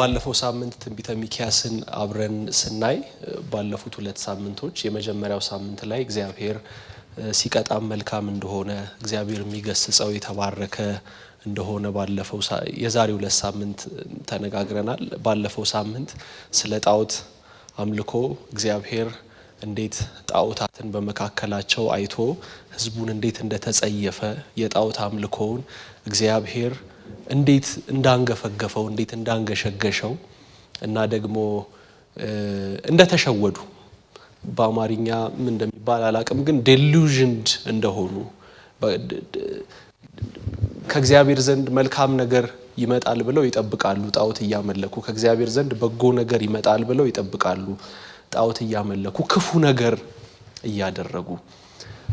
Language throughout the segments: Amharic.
ባለፈው ሳምንት ትንቢተ ሚክያስን አብረን ስናይ ባለፉት ሁለት ሳምንቶች የመጀመሪያው ሳምንት ላይ እግዚአብሔር ሲቀጣም መልካም እንደሆነ እግዚአብሔር የሚገስጸው የተባረከ እንደሆነ ባለፈው የዛሬው ሁለት ሳምንት ተነጋግረናል። ባለፈው ሳምንት ስለ ጣዖት አምልኮ እግዚአብሔር እንዴት ጣዖታትን በመካከላቸው አይቶ ህዝቡን እንዴት እንደተጸየፈ የጣዖት አምልኮውን እግዚአብሔር እንዴት እንዳንገፈገፈው እንዴት እንዳንገሸገሸው እና ደግሞ እንደተሸወዱ በአማርኛ ምን እንደሚባል አላቅም ግን delusioned እንደሆኑ ከእግዚአብሔር ዘንድ መልካም ነገር ይመጣል ብለው ይጠብቃሉ ጣዖት እያመለኩ ከእግዚአብሔር ዘንድ በጎ ነገር ይመጣል ብለው ይጠብቃሉ ጣዖት እያመለኩ ክፉ ነገር እያደረጉ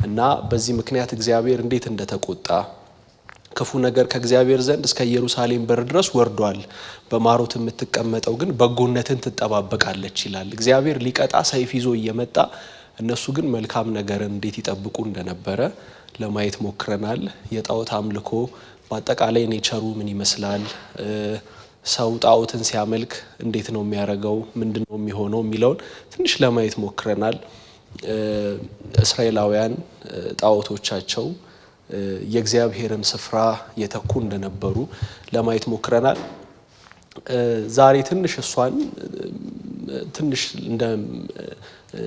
እና በዚህ ምክንያት እግዚአብሔር እንዴት እንደተቆጣ ክፉ ነገር ከእግዚአብሔር ዘንድ እስከ ኢየሩሳሌም በር ድረስ ወርዷል በማሮት የምትቀመጠው ግን በጎነትን ትጠባበቃለች ይላል። እግዚአብሔር ሊቀጣ ሰይፍ ይዞ እየመጣ እነሱ ግን መልካም ነገር እንዴት ይጠብቁ እንደነበረ ለማየት ሞክረናል። የጣዖት አምልኮ በአጠቃላይ ኔቸሩ ምን ይመስላል፣ ሰው ጣዖትን ሲያመልክ እንዴት ነው የሚያደርገው፣ ምንድነው የሚሆነው የሚለውን ትንሽ ለማየት ሞክረናል። እስራኤላውያን ጣዖቶቻቸው የእግዚአብሔርን ስፍራ የተኩ እንደነበሩ ለማየት ሞክረናል። ዛሬ ትንሽ እሷን ትንሽ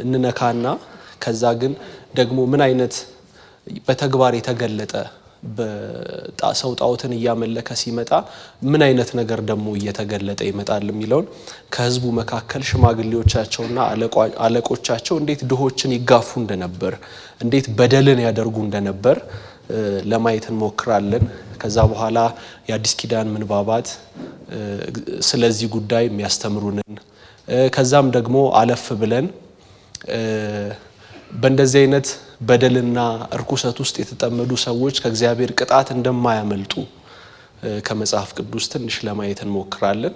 እንነካና ከዛ ግን ደግሞ ምን አይነት በተግባር የተገለጠ በሰው ጣዖትን እያመለከ ሲመጣ ምን አይነት ነገር ደግሞ እየተገለጠ ይመጣል የሚለውን ከህዝቡ መካከል ሽማግሌዎቻቸውና አለቆቻቸው እንዴት ድሆችን ይጋፉ እንደነበር እንዴት በደልን ያደርጉ እንደነበር ለማየት እንሞክራለን። ከዛ በኋላ የአዲስ ኪዳን ምንባባት ስለዚህ ጉዳይ የሚያስተምሩንን ከዛም ደግሞ አለፍ ብለን በእንደዚህ አይነት በደልና እርኩሰት ውስጥ የተጠመዱ ሰዎች ከእግዚአብሔር ቅጣት እንደማያመልጡ ከመጽሐፍ ቅዱስ ትንሽ ለማየት እንሞክራለን።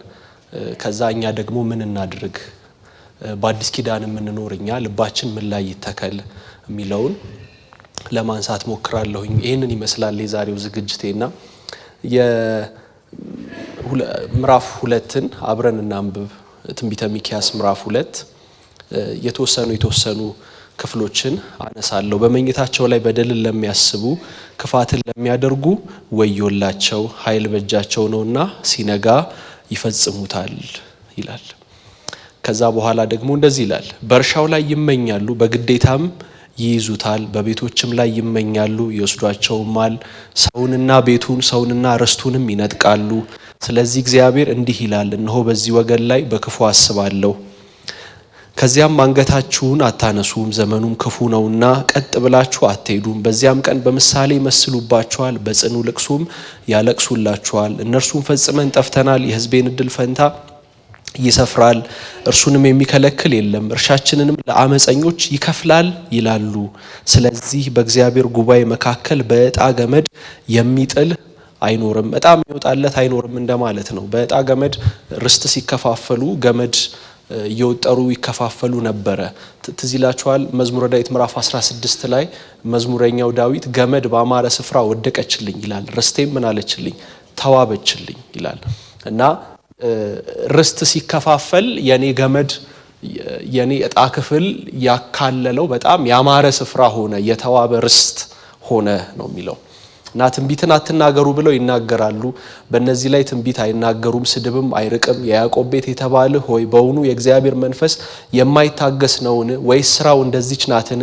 ከዛ እኛ ደግሞ ምን እናድርግ፣ በአዲስ ኪዳን የምንኖር እኛ ልባችን ምን ላይ ይተከል የሚለውን ለማንሳት ሞክራለሁኝ። ይሄንን ይመስላል የዛሬው ዝግጅቴና የምዕራፍ 2ን አብረን እናንብብ። ትንቢተ ሚክያስ ምዕራፍ 2 የተወሰኑ ክፍሎችን አነሳለሁ። በመኝታቸው ላይ በደልን ለሚያስቡ ክፋትን ለሚያደርጉ ወዮላቸው፣ ኃይል በእጃቸው ነውና ሲነጋ ይፈጽሙታል ይላል። ከዛ በኋላ ደግሞ እንደዚህ ይላል፣ በእርሻው ላይ ይመኛሉ፣ በግዴታም ይይዙታል፣ በቤቶችም ላይ ይመኛሉ፣ ይወስዷቸውማል፣ ሰውንና ቤቱን ሰውንና ርስቱንም ይነጥቃሉ። ስለዚህ እግዚአብሔር እንዲህ ይላል፣ እነሆ በዚህ ወገን ላይ በክፉ አስባለሁ፣ ከዚያም አንገታችሁን አታነሱም፣ ዘመኑም ክፉ ነውና ቀጥ ብላችሁ አትሄዱም። በዚያም ቀን በምሳሌ ይመስሉባችኋል፣ በጽኑ ልቅሶም ያለቅሱላችኋል። እነርሱም ፈጽመን ጠፍተናል፣ የሕዝቤን ዕድል ፈንታ ይሰፍራል፣ እርሱንም የሚከለክል የለም፣ እርሻችንንም ለአመፀኞች ይከፍላል ይላሉ። ስለዚህ በእግዚአብሔር ጉባኤ መካከል በዕጣ ገመድ የሚጥል አይኖርም። ዕጣ የሚወጣለት አይኖርም እንደማለት ነው። በዕጣ ገመድ ርስት ሲከፋፈሉ ገመድ እየወጠሩ ይከፋፈሉ ነበረ። ትዝ ይላችኋል መዝሙረ ዳዊት ምዕራፍ 16 ላይ መዝሙረኛው ዳዊት ገመድ በአማረ ስፍራ ወደቀችልኝ ይላል፣ ርስቴም ምን አለችልኝ ተዋበችልኝ ይላል። እና ርስት ሲከፋፈል የኔ ገመድ የኔ ዕጣ ክፍል ያካለለው በጣም ያማረ ስፍራ ሆነ፣ የተዋበ ርስት ሆነ ነው የሚለው። እና ትንቢትን አትናገሩ ብለው ይናገራሉ፣ በእነዚህ ላይ ትንቢት አይናገሩም፣ ስድብም አይርቅም። የያዕቆብ ቤት የተባለ ሆይ በውኑ የእግዚአብሔር መንፈስ የማይታገስ ነውን? ወይስ ስራው እንደዚች ናትን?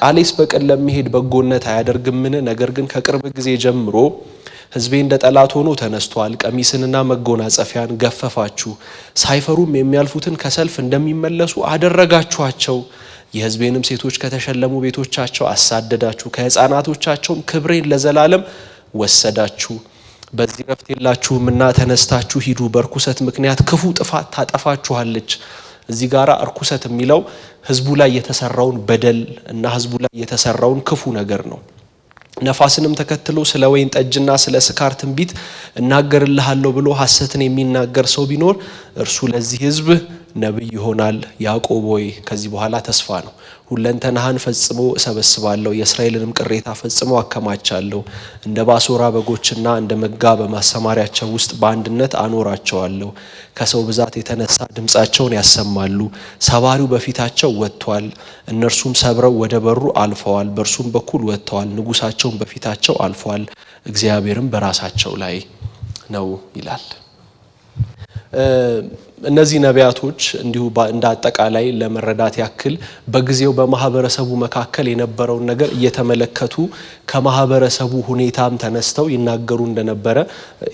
ቃሌስ በቀን ለሚሄድ በጎነት አያደርግምን? ነገር ግን ከቅርብ ጊዜ ጀምሮ ሕዝቤ እንደ ጠላት ሆኖ ተነስቷል። ቀሚስንና መጎናጸፊያን ገፈፋችሁ፣ ሳይፈሩም የሚያልፉትን ከሰልፍ እንደሚመለሱ አደረጋችኋቸው። የሕዝቤንም ሴቶች ከተሸለሙ ቤቶቻቸው አሳደዳችሁ፣ ከሕፃናቶቻቸውም ክብሬን ለዘላለም ወሰዳችሁ። በዚህ ረፍት የላችሁምና ተነስታችሁ ሂዱ፣ በርኩሰት ምክንያት ክፉ ጥፋት ታጠፋችኋለች። እዚህ ጋራ እርኩሰት የሚለው ሕዝቡ ላይ የተሰራውን በደል እና ሕዝቡ ላይ የተሰራውን ክፉ ነገር ነው። ነፋስንም ተከትሎ ስለ ወይን ጠጅና ስለ ስካር ትንቢት እናገርልሃለሁ ብሎ ሐሰትን የሚናገር ሰው ቢኖር እርሱ ለዚህ ሕዝብ ነብይ ይሆናል። ያዕቆብ ሆይ ከዚህ በኋላ ተስፋ ነው። ሁለንተናህን ፈጽሞ እሰበስባለሁ፣ የእስራኤልንም ቅሬታ ፈጽሞ አከማቻለሁ። እንደ ባሶራ በጎችና እንደ መጋ በማሰማሪያቸው ውስጥ በአንድነት አኖራቸዋለሁ። ከሰው ብዛት የተነሳ ድምፃቸውን ያሰማሉ። ሰባሪው በፊታቸው ወጥቷል፣ እነርሱም ሰብረው ወደ በሩ አልፈዋል። በእርሱም በኩል ወጥተዋል፣ ንጉሳቸውን በፊታቸው አልፏል። እግዚአብሔርም በራሳቸው ላይ ነው ይላል። እነዚህ ነቢያቶች እንዲሁ እንደ አጠቃላይ ለመረዳት ያክል በጊዜው በማህበረሰቡ መካከል የነበረውን ነገር እየተመለከቱ ከማህበረሰቡ ሁኔታም ተነስተው ይናገሩ እንደነበረ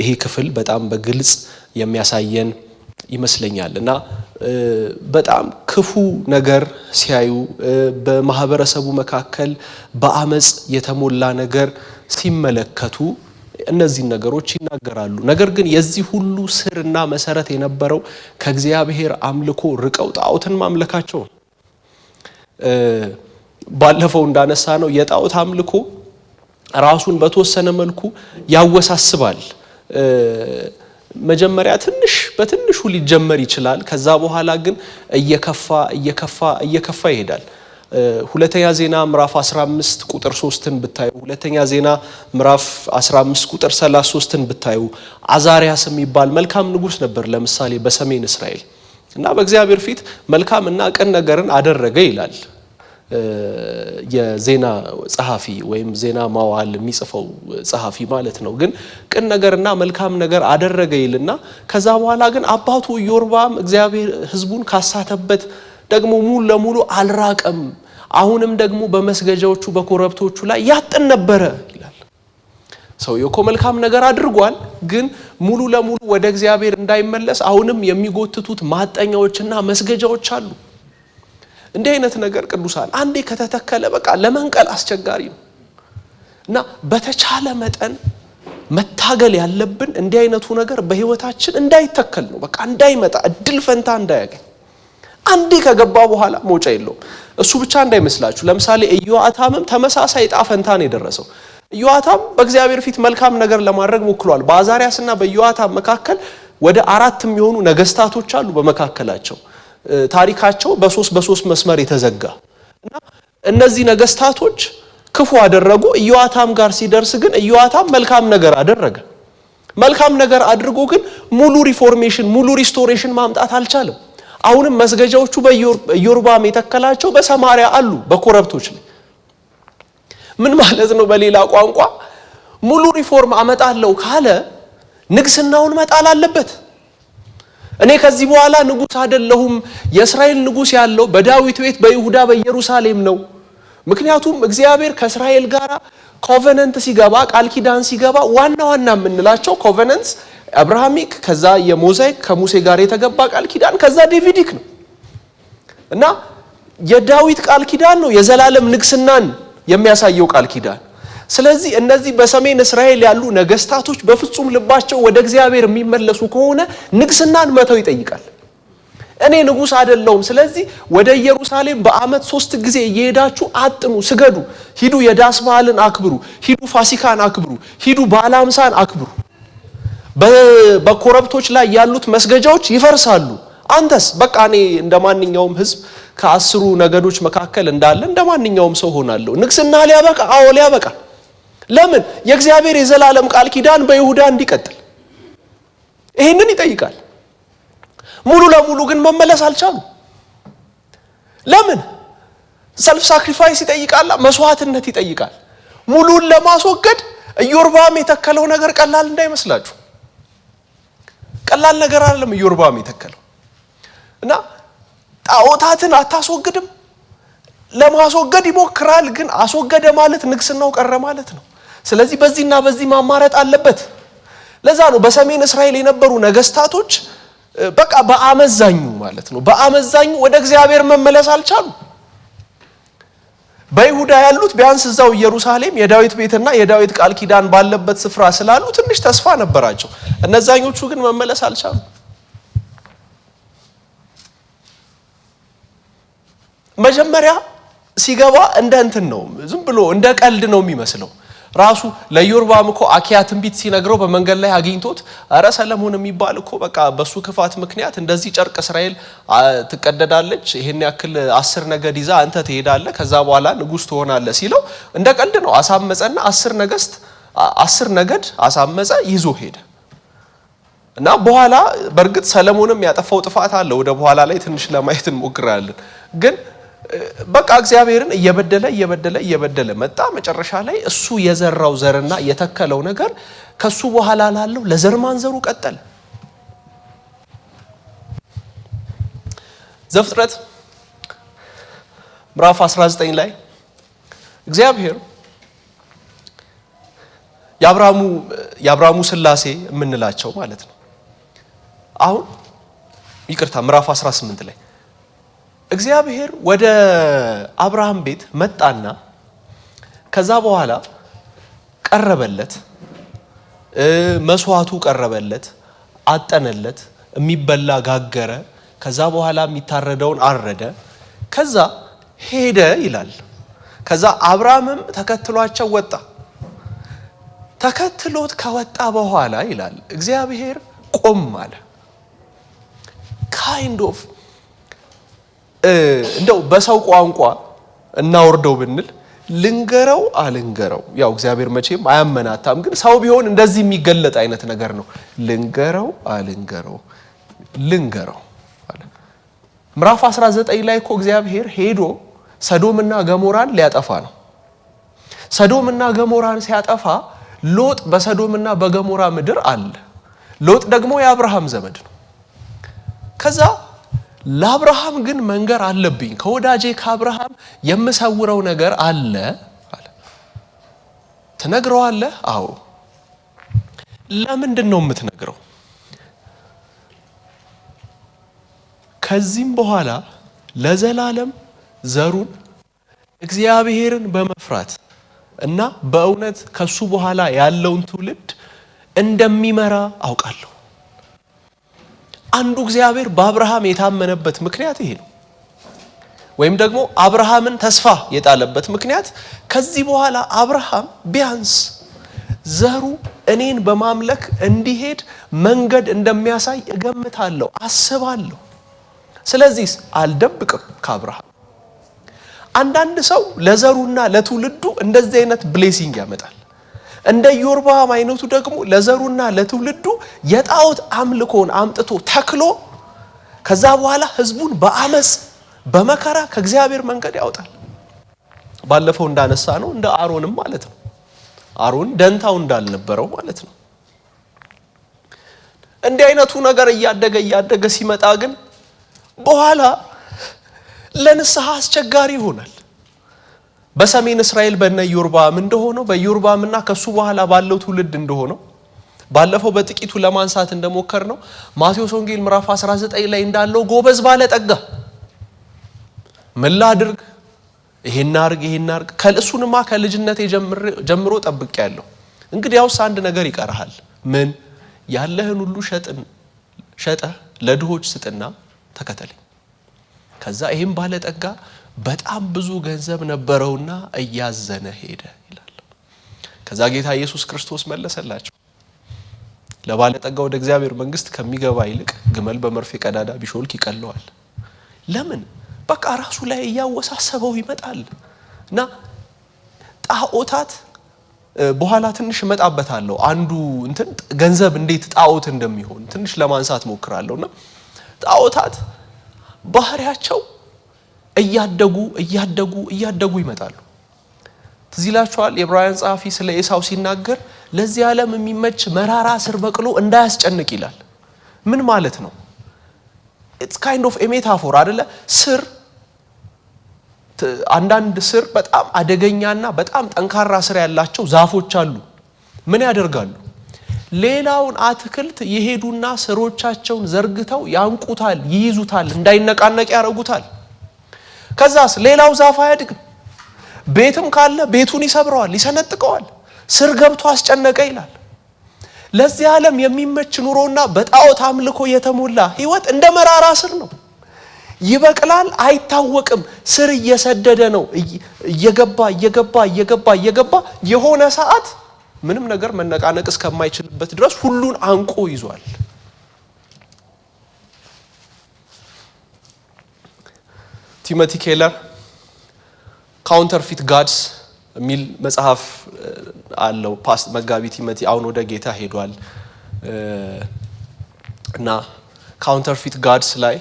ይሄ ክፍል በጣም በግልጽ የሚያሳየን ይመስለኛል። እና በጣም ክፉ ነገር ሲያዩ በማህበረሰቡ መካከል በአመጽ የተሞላ ነገር ሲመለከቱ እነዚህ ነገሮች ይናገራሉ። ነገር ግን የዚህ ሁሉ ስርና መሰረት የነበረው ከእግዚአብሔር አምልኮ ርቀው ጣዖትን ማምለካቸው። ባለፈው እንዳነሳ ነው የጣዖት አምልኮ ራሱን በተወሰነ መልኩ ያወሳስባል። መጀመሪያ በትንሹ ሊጀመር ይችላል። ከዛ በኋላ ግን እየከፋ ይሄዳል። ሁለተኛ ዜና ምዕራፍ 15 ቁጥር 3ን ብታዩ፣ ሁለተኛ ዜና ምዕራፍ 15 ቁጥር 33ን ብታዩ አዛሪያስ የሚባል መልካም ንጉስ ነበር ለምሳሌ በሰሜን እስራኤል እና በእግዚአብሔር ፊት መልካምና ቅን ነገርን አደረገ ይላል የዜና ጸሐፊ ወይም ዜና ማዋል የሚጽፈው ጸሐፊ ማለት ነው። ግን ቅን ነገርና መልካም ነገር አደረገ ይልና ከዛ በኋላ ግን አባቱ ኢዮርብዓም እግዚአብሔር ሕዝቡን ካሳተበት ደግሞ ሙሉ ለሙሉ አልራቀም። አሁንም ደግሞ በመስገጃዎቹ በኮረብቶቹ ላይ ያጥን ነበረ ይላል። ሰውየው እኮ መልካም ነገር አድርጓል፣ ግን ሙሉ ለሙሉ ወደ እግዚአብሔር እንዳይመለስ አሁንም የሚጎትቱት ማጠኛዎችና መስገጃዎች አሉ። እንዲህ አይነት ነገር ቅዱሳን አንዴ ከተተከለ በቃ ለመንቀል አስቸጋሪ ነው እና በተቻለ መጠን መታገል ያለብን እንዲህ አይነቱ ነገር በህይወታችን እንዳይተከል ነው። በቃ እንዳይመጣ እድል ፈንታ እንዳያገኝ አንዴ ከገባ በኋላ መውጫ የለውም። እሱ ብቻ እንዳይመስላችሁ። ለምሳሌ ኢዮአታምም ተመሳሳይ ዕጣ ፈንታ ነው የደረሰው። ኢዮአታም በእግዚአብሔር ፊት መልካም ነገር ለማድረግ ሞክሯል። በአዛሪያስና በኢዮአታም መካከል ወደ 4 የሚሆኑ ነገስታቶች አሉ በመካከላቸው ታሪካቸው በሶስት መስመር የተዘጋ እና እነዚህ ነገስታቶች ክፉ አደረጉ። ኢዮአታም ጋር ሲደርስ ግን ኢዮአታም መልካም ነገር አደረገ። መልካም ነገር አድርጎ ግን ሙሉ ሪፎርሜሽን ሙሉ ሪስቶሬሽን ማምጣት አልቻለም። አሁንም መስገጃዎቹ በኢዮርብዓም የተከላቸው በሰማሪያ አሉ በኮረብቶች ላይ። ምን ማለት ነው? በሌላ ቋንቋ ሙሉ ሪፎርም አመጣለሁ ካለ ንግስናውን መጣል አለበት። እኔ ከዚህ በኋላ ንጉስ አይደለሁም፣ የእስራኤል ንጉስ ያለው በዳዊት ቤት በይሁዳ በኢየሩሳሌም ነው። ምክንያቱም እግዚአብሔር ከእስራኤል ጋር ኮቨነንት ሲገባ ቃል ኪዳን ሲገባ ዋና የምንላቸው ኮቨነንትስ አብርሃሚክ፣ ከዛ የሞዛይክ ከሙሴ ጋር የተገባ ቃል ኪዳን፣ ከዛ ዴቪዲክ ነው እና የዳዊት ቃል ኪዳን ነው የዘላለም ንግስናን የሚያሳየው ቃል ኪዳን። ስለዚህ እነዚህ በሰሜን እስራኤል ያሉ ነገስታቶች በፍጹም ልባቸው ወደ እግዚአብሔር የሚመለሱ ከሆነ ንግስናን መተው ይጠይቃል። እኔ ንጉስ አይደለሁም፣ ስለዚህ ወደ ኢየሩሳሌም በአመት 3 ጊዜ እየሄዳችሁ አጥኑ፣ ስገዱ፣ ሂዱ፣ የዳስ በዓልን አክብሩ፣ ሂዱ፣ ፋሲካን አክብሩ፣ ሂዱ፣ በዓለ ሃምሳን አክብሩ። በኮረብቶች ላይ ያሉት መስገጃዎች ይፈርሳሉ። አንተስ በቃ እኔ እንደማንኛውም ህዝብ ከ10 ነገዶች መካከል እንዳለ እንደማንኛውም ሰው ሆናለሁ። ንግስና ሊያበቃ? አዎ ሊያበቃ። ለምን? የእግዚአብሔር የዘላለም ቃል ኪዳን በይሁዳ እንዲቀጥል ይሄንን ይጠይቃል። ሙሉ ለሙሉ ግን መመለስ አልቻሉም። ለምን? ሰልፍ ሳክሪፋይስ ይጠይቃል፣ መስዋዕትነት ይጠይቃል። ሙሉን ለማስወገድ ኢዮርብዓም የተከለው ነገር ቀላል እንዳይመስላችሁ። ቀላል ነገር አይደለም ኢዮርብዓም የተከለው እና ጣዖታትን አታስወግድም። ለማስወገድ ይሞክራል፣ ግን አስወገደ ማለት ንግስናው ቀረ ማለት ነው። ስለዚህ በዚህና በዚህ ማማረጥ አለበት። ለዛ ነው በሰሜን እስራኤል የነበሩ ነገስታቶች በቃ በአመዛኙ ማለት ነው በአመዛኙ ወደ እግዚአብሔር መመለስ አልቻሉ። በይሁዳ ያሉት ቢያንስ እዛው ኢየሩሳሌም የዳዊት ቤትና የዳዊት ቃል ኪዳን ባለበት ስፍራ ስላሉ ትንሽ ተስፋ ነበራቸው። እነዛኞቹ ግን መመለስ አልቻሉ። መጀመሪያ ሲገባ እንደ እንትን ነው፣ ዝም ብሎ እንደ ቀልድ ነው የሚመስለው። ራሱ ለኢዮርብዓም እኮ አኪያ ትንቢት ሲነግረው በመንገድ ላይ አግኝቶት አረ ሰለሞን የሚባል እኮ በቃ በሱ ክፋት ምክንያት እንደዚህ ጨርቅ እስራኤል ትቀደዳለች፣ ይሄን ያክል 10 ነገድ ይዛ አንተ ትሄዳለህ፣ ከዛ በኋላ ንጉስ ትሆናለህ ሲለው እንደ ቀልድ ነው። አሳመፀና 10 ነገድ አሳመፀ ይዞ ሄደ። እና በኋላ በርግጥ ሰለሞንም ያጠፋው ጥፋት አለ፣ ወደ በኋላ ላይ ትንሽ ለማየት እንሞክራለን። ግን በቃ እግዚአብሔርን እየበደለ መጣ። መጨረሻ ላይ እሱ የዘራው ዘርና የተከለው ነገር ከሱ በኋላ ላለው ለዘር ማንዘሩ ቀጠለ። ዘፍጥረት ምዕራፍ 19 ላይ እግዚአብሔር የአብርሃሙ ስላሴ የምንላቸው ማለት ነው። አሁን ይቅርታ ምዕራፍ 18 ላይ እግዚአብሔር ወደ አብርሃም ቤት መጣና ከዛ በኋላ ቀረበለት፣ መስዋዕቱ ቀረበለት፣ አጠነለት፣ የሚበላ ጋገረ፣ ከዛ በኋላ የሚታረደውን አረደ፣ ከዛ ሄደ ይላል። ከዛ አብርሃምም ተከትሏቸው ወጣ። ተከትሎት ከወጣ በኋላ ይላል እግዚአብሔር ቆም አለ። ካይንድ ኦፍ እንደው በሰው ቋንቋ እናወርደው ብንል ልንገረው አልንገረው፣ ያው እግዚአብሔር መቼም አያመናታም፣ ግን ሰው ቢሆን እንደዚህ የሚገለጥ አይነት ነገር ነው። ልንገረው አልንገረው፣ ልንገረው አለ። ምዕራፍ 19 ላይ እኮ እግዚአብሔር ሄዶ ሰዶምና ገሞራን ሊያጠፋ ነው። ሰዶምና ገሞራን ሲያጠፋ ሎጥ በሰዶምና በገሞራ ምድር አለ። ሎጥ ደግሞ የአብርሃም ዘመድ ነው። ከዛ ለአብርሃም ግን መንገር አለብኝ፣ ከወዳጄ ከአብርሃም የምሰውረው ነገር አለ አለ። ትነግረዋለህ? አዎ። ለምንድን ነው የምትነግረው? ከዚህም በኋላ ለዘላለም ዘሩን እግዚአብሔርን በመፍራት እና በእውነት ከሱ በኋላ ያለውን ትውልድ እንደሚመራ አውቃለሁ። አንዱ እግዚአብሔር በአብርሃም የታመነበት ምክንያት ይሄ ነው። ወይም ደግሞ አብርሃምን ተስፋ የጣለበት ምክንያት ከዚህ በኋላ አብርሃም ቢያንስ ዘሩ እኔን በማምለክ እንዲሄድ መንገድ እንደሚያሳይ እገምታለሁ፣ አስባለሁ። ስለዚህ አልደብቅም ከአብርሃም። አንዳንድ ሰው ለዘሩና ለትውልዱ እንደዚህ አይነት ብሌሲንግ ያመጣል። እንደ ኢዮርብዓም አይነቱ ደግሞ ለዘሩና ለትውልዱ የጣዖት አምልኮን አምጥቶ ተክሎ ከዛ በኋላ ህዝቡን በአመጽ በመከራ ከእግዚአብሔር መንገድ ያወጣል። ባለፈው እንዳነሳ ነው እንደ አሮንም ማለት ነው። አሮን ደንታው እንዳልነበረው ማለት ነው። እንዲህ አይነቱ ነገር እያደገ ሲመጣ ግን በኋላ ለንስሐ አስቸጋሪ ይሆናል። በሰሜን እስራኤል በነ ኢዮርብዓም እንደሆነው በኢዮርብዓምና ከሱ በኋላ ባለው ትውልድ እንደሆነው ባለፈው በጥቂቱ ለማንሳት እንደሞከር ነው ማቴዎስ ወንጌል ምዕራፍ 19 ላይ እንዳለው ጎበዝ ባለጠጋ ምን ላድርግ፣ ይሄን አርግ ከልሱንማ ከልጅነቴ ጀምሮ ጠብቄያለሁ። እንግዲያውስ አንድ ነገር ይቀርሃል። ምን? ያለህን ሁሉ ሸጠህ ለድሆች ስጥና ተከተለኝ። ከዛ ይሄን ባለጠጋ በጣም ብዙ ገንዘብ ነበረውና እያዘነ ሄደ ይላል። ከዛ ጌታ ኢየሱስ ክርስቶስ መለሰላቸው፣ ለባለጠጋ ወደ እግዚአብሔር መንግስት ከሚገባ ይልቅ ግመል በመርፌ ቀዳዳ ቢሾልክ ይቀለዋል። ለምን? በቃ ራሱ ላይ እያወሳሰበው ይመጣል። እና ጣዖታት በኋላ ትንሽ እመጣበታለሁ። አንዱ እንትን ገንዘብ እንዴት ጣዖት እንደሚሆን ትንሽ ለማንሳት ሞክራለሁና ጣዖታት ባህሪያቸው እያደጉ ይመጣሉ። ትዝ ይላችኋል የዕብራውያን ጸሐፊ ስለ ኤሳው ሲናገር ለዚህ ዓለም የሚመች መራራ ስር በቅሎ እንዳያስጨንቅ ይላል። ምን ማለት ነው? it's kind of a metaphor አይደለ? ስር አንዳንድ ስር በጣም አደገኛና በጣም ጠንካራ ስር ያላቸው ዛፎች አሉ። ምን ያደርጋሉ? ሌላውን አትክልት ይሄዱና ስሮቻቸውን ዘርግተው ያንቁታል፣ ይይዙታል፣ እንዳይነቃነቅ ያረጉታል። ከዛስ ሌላው ዛፍ አያድግም። ቤትም ካለ ቤቱን ይሰብረዋል፣ ይሰነጥቀዋል። ስር ገብቶ አስጨነቀ ይላል። ለዚህ ዓለም የሚመች ኑሮና በጣዖት አምልኮ የተሞላ ህይወት እንደ መራራ ስር ነው። ይበቅላል አይታወቅም ስር እየሰደደ ነው እየገባ የሆነ ሰዓት ምንም ነገር መነቃነቅ እስከማይችልበት ድረስ ሁሉን አንቆ ይዟል። ቲሞቲ ኬለር ካውንተርፊት ጋድስ የሚል መጽሐፍ አለው። ፓስት መጋቢ ቲሞቲ አሁን ወደ ጌታ ሄዷል እና ካውንተርፊት ጋድስ ላይ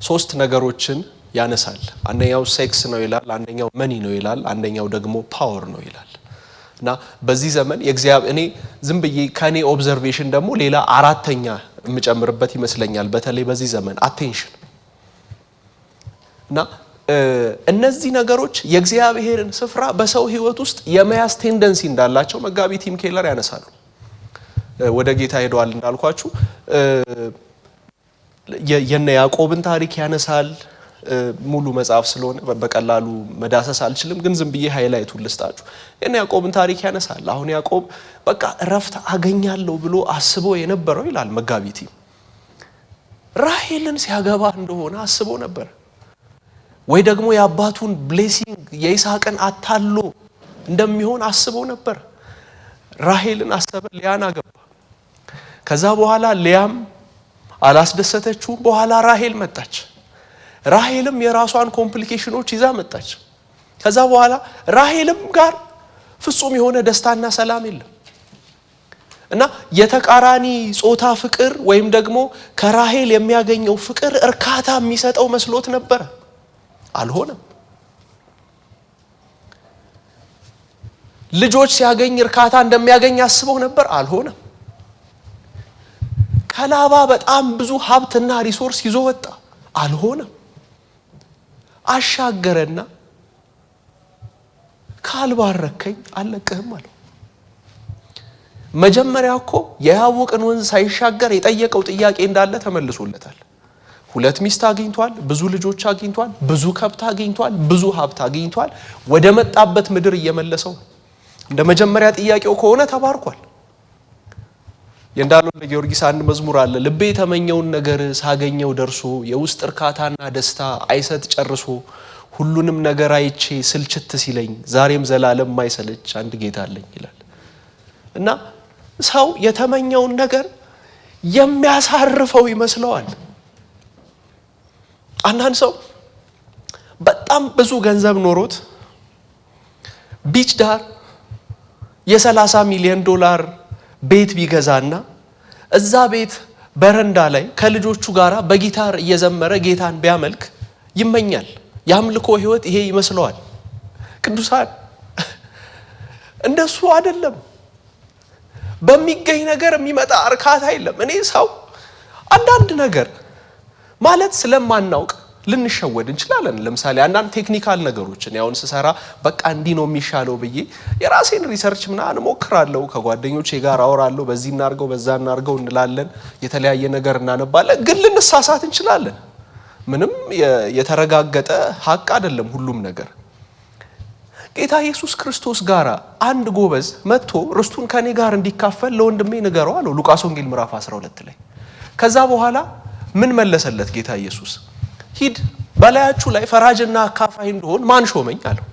3 ነገሮችን ያነሳል። አንደኛው ሴክስ ነው ይላል፣ አንደኛው መኒ ነው ይላል፣ አንደኛው ደግሞ ፓወር ነው ይላል። እና በዚህ ዘመን የእግዚአብሔር እኔ ዝም ብዬ ከኔ ኦብዘርቬሽን ደግሞ ሌላ አራተኛ የምጨምርበት ይመስለኛል። በተለይ በዚህ ዘመን አቴንሽን እና እነዚህ ነገሮች የእግዚአብሔርን ስፍራ በሰው ህይወት ውስጥ የመያዝ ቴንደንሲ እንዳላቸው መጋቢ ቲም ኬለር ያነሳሉ። ወደ ጌታ ሄደዋል እንዳልኳችሁ የነ ያዕቆብን ታሪክ ያነሳል። ሙሉ መጽሐፍ ስለሆነ በቀላሉ መዳሰስ አልችልም፣ ግን ዝም ብዬ ሃይላይቱን ልስጣችሁ። የነ ያዕቆብን ታሪክ ያነሳል። አሁን ያዕቆብ በቃ እረፍት አገኛለሁ ብሎ አስቦ የነበረው ይላል መጋቢ ቲም ራሔልን ሲያገባ እንደሆነ አስቦ ነበር። ወይ ደግሞ የአባቱን ብሌሲንግ የይስሐቅን አታሎ እንደሚሆን አስቦ ነበር። ራሔልን አሰበ፣ ሊያን አገባ። ከዛ በኋላ ሊያም አላስደሰተችውም። በኋላ ራሔል መጣች። ራሔልም የራሷን ኮምፕሊኬሽኖች ይዛ መጣች። ከዛ በኋላ ራሔልም ጋር ፍጹም የሆነ ደስታና ሰላም የለም እና የተቃራኒ ጾታ ፍቅር ወይም ደግሞ ከራሔል የሚያገኘው ፍቅር እርካታ የሚሰጠው መስሎት ነበር። አልሆነም። ልጆች ሲያገኝ እርካታ እንደሚያገኝ አስበው ነበር። አልሆነም። ከላባ በጣም ብዙ ሀብትና ሪሶርስ ይዞ ወጣ። አልሆነም። አሻገረና ካልባረከኝ አልለቅህም አለው። መጀመሪያ እኮ የያቦቅን ወንዝ ሳይሻገር የጠየቀው ጥያቄ እንዳለ ተመልሶለታል። 2 ሚስት አግኝቷል፣ ብዙ ልጆች አግኝቷል፣ ብዙ ከብት አግኝቷል፣ ብዙ ሀብት አግኝቷል። ወደ መጣበት ምድር እየመለሰው እንደ መጀመሪያ ጥያቄው ከሆነ ተባርኳል። የእንዳለው ለጊዮርጊስ አንድ መዝሙር አለ። ልቤ የተመኘውን ነገር ሳገኘው ደርሶ የውስጥ እርካታና ደስታ አይሰጥ ጨርሶ ሁሉንም ነገር አይቼ ስልችት ሲለኝ ዛሬም ዘላለም ማይሰለች አንድ ጌታ አለኝ ይላል እና ሰው የተመኘውን ነገር የሚያሳርፈው ይመስለዋል። አንዳንድ ሰው በጣም ብዙ ገንዘብ ኖሮት ቢች ዳር የ$30 ሚሊዮን ቤት ቢገዛና እዛ ቤት በረንዳ ላይ ከልጆቹ ጋራ በጊታር እየዘመረ ጌታን ቢያመልክ ይመኛል። ያምልኮ ህይወት ይሄ ይመስለዋል። ቅዱሳን እንደሱ አይደለም። በሚገኝ ነገር የሚመጣ እርካታ የለም። እኔ ሰው አንዳንድ ነገር ማለት ስለማናውቅ ልንሸወድ እንችላለን። ለምሳሌ አንዳንድ ቴክኒካል ነገሮችን ያውን ስሰራ በቃ እንዲ ነው የሚሻለው ብዬ የራሴን ሪሰርች ምናምን ሞክራለሁ። ከጓደኞቼ ጋር አወራለሁ። በዚህ እናርገው በዛ እናርገው እንላለን። የተለያየ ነገር እናነባለን። ግን ልንሳሳት እንችላለን። ምንም የተረጋገጠ ሀቅ አይደለም ሁሉም ነገር። ጌታ ኢየሱስ ክርስቶስ ጋር አንድ ጎበዝ መጥቶ ርስቱን ከኔ ጋር እንዲካፈል ለወንድሜ ንገረው አለው ሉቃስ ወንጌል ምዕራፍ 12 ላይ። ከዛ በኋላ ምን መለሰለት ጌታ ኢየሱስ? ሂድ በላያችሁ ላይ ፈራጅና አካፋይ እንደሆን ማን ሾመኝ አለው።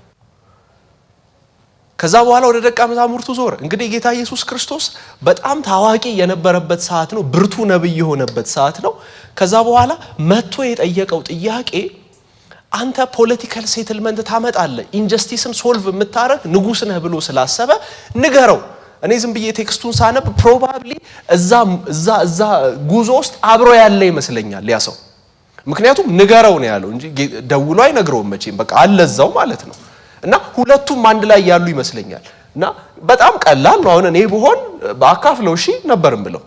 ከዛ በኋላ ወደ ደቀ መዛሙርቱ ዞረ። እንግዲህ ጌታ ኢየሱስ ክርስቶስ በጣም ታዋቂ የነበረበት ሰዓት ነው። ብርቱ ነብይ የሆነበት ሰዓት ነው። ከዛ በኋላ መጥቶ የጠየቀው ጥያቄ አንተ ፖለቲካል ሴትልመንት ታመጣለህ፣ ኢንጀስቲስን ሶልቭ የምታረግ ንጉስ ነህ ብሎ ስላሰበ ንገረው። እኔ ዝም ብዬ ቴክስቱን ሳነብ ፕሮባብሊ እዛ ጉዞ ውስጥ አብሮ ያለ ይመስለኛል ያ ሰው። ምክንያቱም ንገረው ነው ያለው እንጂ ደውሎ አይነግረውም መቼም በቃ አለዛው ማለት ነው። እና ሁለቱም አንድ ላይ ያሉ ይመስለኛል። እና በጣም ቀላል ነው። አሁን እኔ ብሆን በአካፍለው እሺ ነበርም ብለው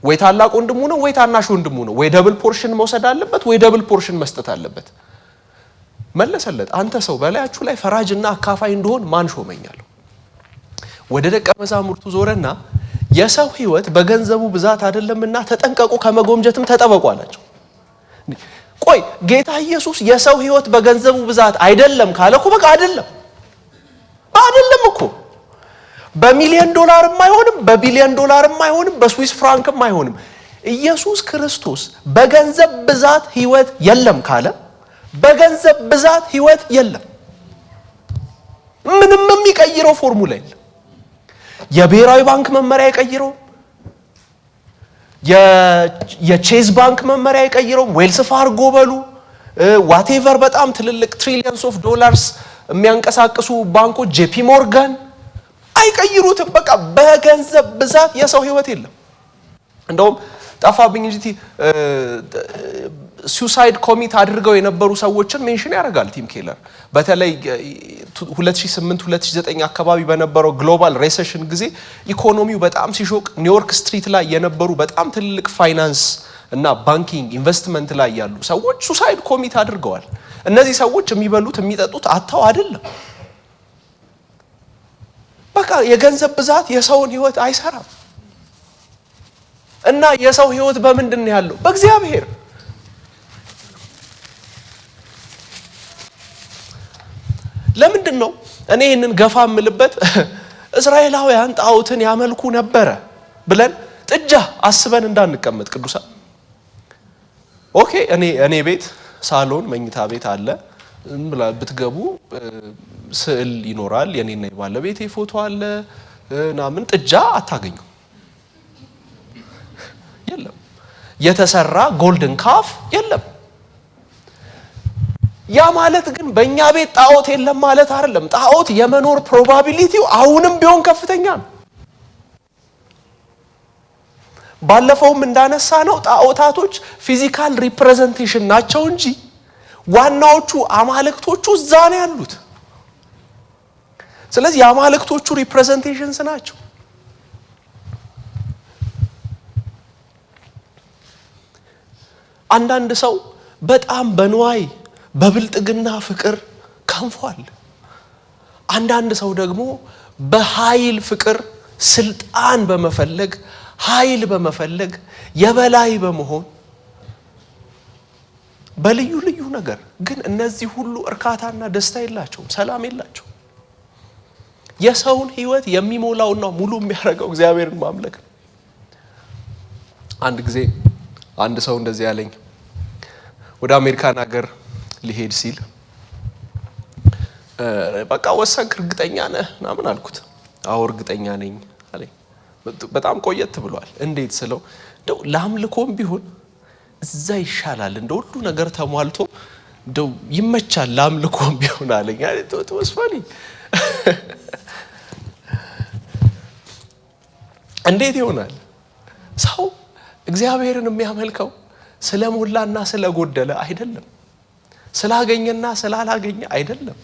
ወይ ታላቅ ወንድሙ ነው ወይ ታናሽ ወንድሙ ነው፣ ወይ ደብል ፖርሽን መውሰድ አለበት ወይ ደብል ፖርሽን መስጠት አለበት። መለሰለት፣ አንተ ሰው በላያችሁ ላይ ፈራጅና አካፋይ እንደሆን ማን ሾመኛለሁ? ወደ ደቀ መዛሙርቱ ዞረና የሰው ህይወት በገንዘቡ ብዛት አይደለምና ተጠንቀቁ፣ ከመጎምጀትም ተጠበቁ አላቸው። ቆይ ጌታ ኢየሱስ የሰው ህይወት በገንዘቡ ብዛት አይደለም ካለኩ በቃ አይደለም እኮ በሚሊዮን ዶላርም አይሆንም፣ በቢሊዮን ዶላርም አይሆንም፣ በስዊስ ፍራንክም አይሆንም። ኢየሱስ ክርስቶስ በገንዘብ ብዛት ህይወት የለም ካለ በገንዘብ ብዛት ህይወት የለም። ምንም የሚቀይረው ፎርሙላ የለም። የብሔራዊ ባንክ መመሪያ አይቀይረው፣ የቼዝ ባንክ መመሪያ አይቀይረው፣ ዌልስ ፋርጎ በሉ ዋቴቨር በጣም ትልልቅ ትሪሊየንስ ኦፍ ዶላርስ የሚያንቀሳቅሱ ባንኮች ጄፒ ሞርጋን አይቀይሩትም። በቃ በገንዘብ ብዛት የሰው ህይወት የለም። እንደውም ጠፋብኝ እንጂ ሱሳይድ ኮሚት አድርገው የነበሩ ሰዎችን ሜንሽን ያደርጋል ቲም ኬለር። በተለይ 2008-2009 አካባቢ በነበረው ግሎባል ሬሴሽን ጊዜ ኢኮኖሚው በጣም ሲሾቅ ኒውዮርክ ስትሪት ላይ የነበሩ በጣም ትልልቅ ፋይናንስ እና ባንኪንግ ኢንቨስትመንት ላይ ያሉ ሰዎች ሱሳይድ ኮሚት አድርገዋል። እነዚህ ሰዎች የሚበሉት የሚጠጡት አጥተው አይደለም። በቃ የገንዘብ ብዛት የሰውን ህይወት አይሰራም። እና የሰው ህይወት በምንድን ነው ያለው? በእግዚአብሔር። ለምንድን ነው እኔ ይህንን ገፋ የምልበት? እስራኤላውያን ጣዖትን ያመልኩ ነበረ ብለን ጥጃ አስበን እንዳንቀመጥ ቅዱሳን። ኦኬ እኔ ቤት ሳሎን መኝታ ቤት አለ ብትገቡ ስዕል ይኖራል፣ የኔና የባለቤቴ ፎቶ አለ ናምን። ጥጃ አታገኙ፣ የለም። የተሰራ ጎልደን ካፍ የለም። ያ ማለት ግን በእኛ ቤት ጣዖት የለም ማለት አይደለም። ጣዖት የመኖር ፕሮባቢሊቲው አሁንም ቢሆን ከፍተኛ ነው። ባለፈውም እንዳነሳ ነው ጣዖታቶች ፊዚካል ሪፕሬዘንቴሽን ናቸው እንጂ ዋናዎቹ አማልክቶቹ እዛ ነው ያሉት። ስለዚህ የአማልክቶቹ ሪፕሬዘንቴሽንስ ናቸው። አንዳንድ ሰው በጣም በንዋይ በብልጥግና ፍቅር ከንፏል። አንዳንድ ሰው ደግሞ በኃይል ፍቅር ስልጣን በመፈለግ ኃይል በመፈለግ የበላይ በመሆን በልዩ ልዩ ነገር ግን እነዚህ ሁሉ እርካታና ደስታ የላቸውም፣ ሰላም የላቸውም። የሰውን ህይወት የሚሞላውና ሙሉ የሚያደርገው እግዚአብሔርን ማምለክ ነው። አንድ ጊዜ አንድ ሰው እንደዚህ ያለኝ፣ ወደ አሜሪካን ሀገር ሊሄድ ሲል በቃ ወሰንክ እርግጠኛ ነህ ምናምን አልኩት። አዎ እርግጠኛ ነኝ አለኝ። በጣም ቆየት ብሏል። እንዴት ስለው እንደው ለአምልኮም ቢሆን እዛ ይሻላል፣ እንደው ሁሉ ነገር ተሟልቶ እንደው ይመቻል ለአምልኮም ቢሆን አለኝ። ተወስፋኒ እንዴት ይሆናል? ሰው እግዚአብሔርን የሚያመልከው ስለሞላና ስለጎደለ አይደለም፣ ስላገኘና ስላላገኘ አይደለም።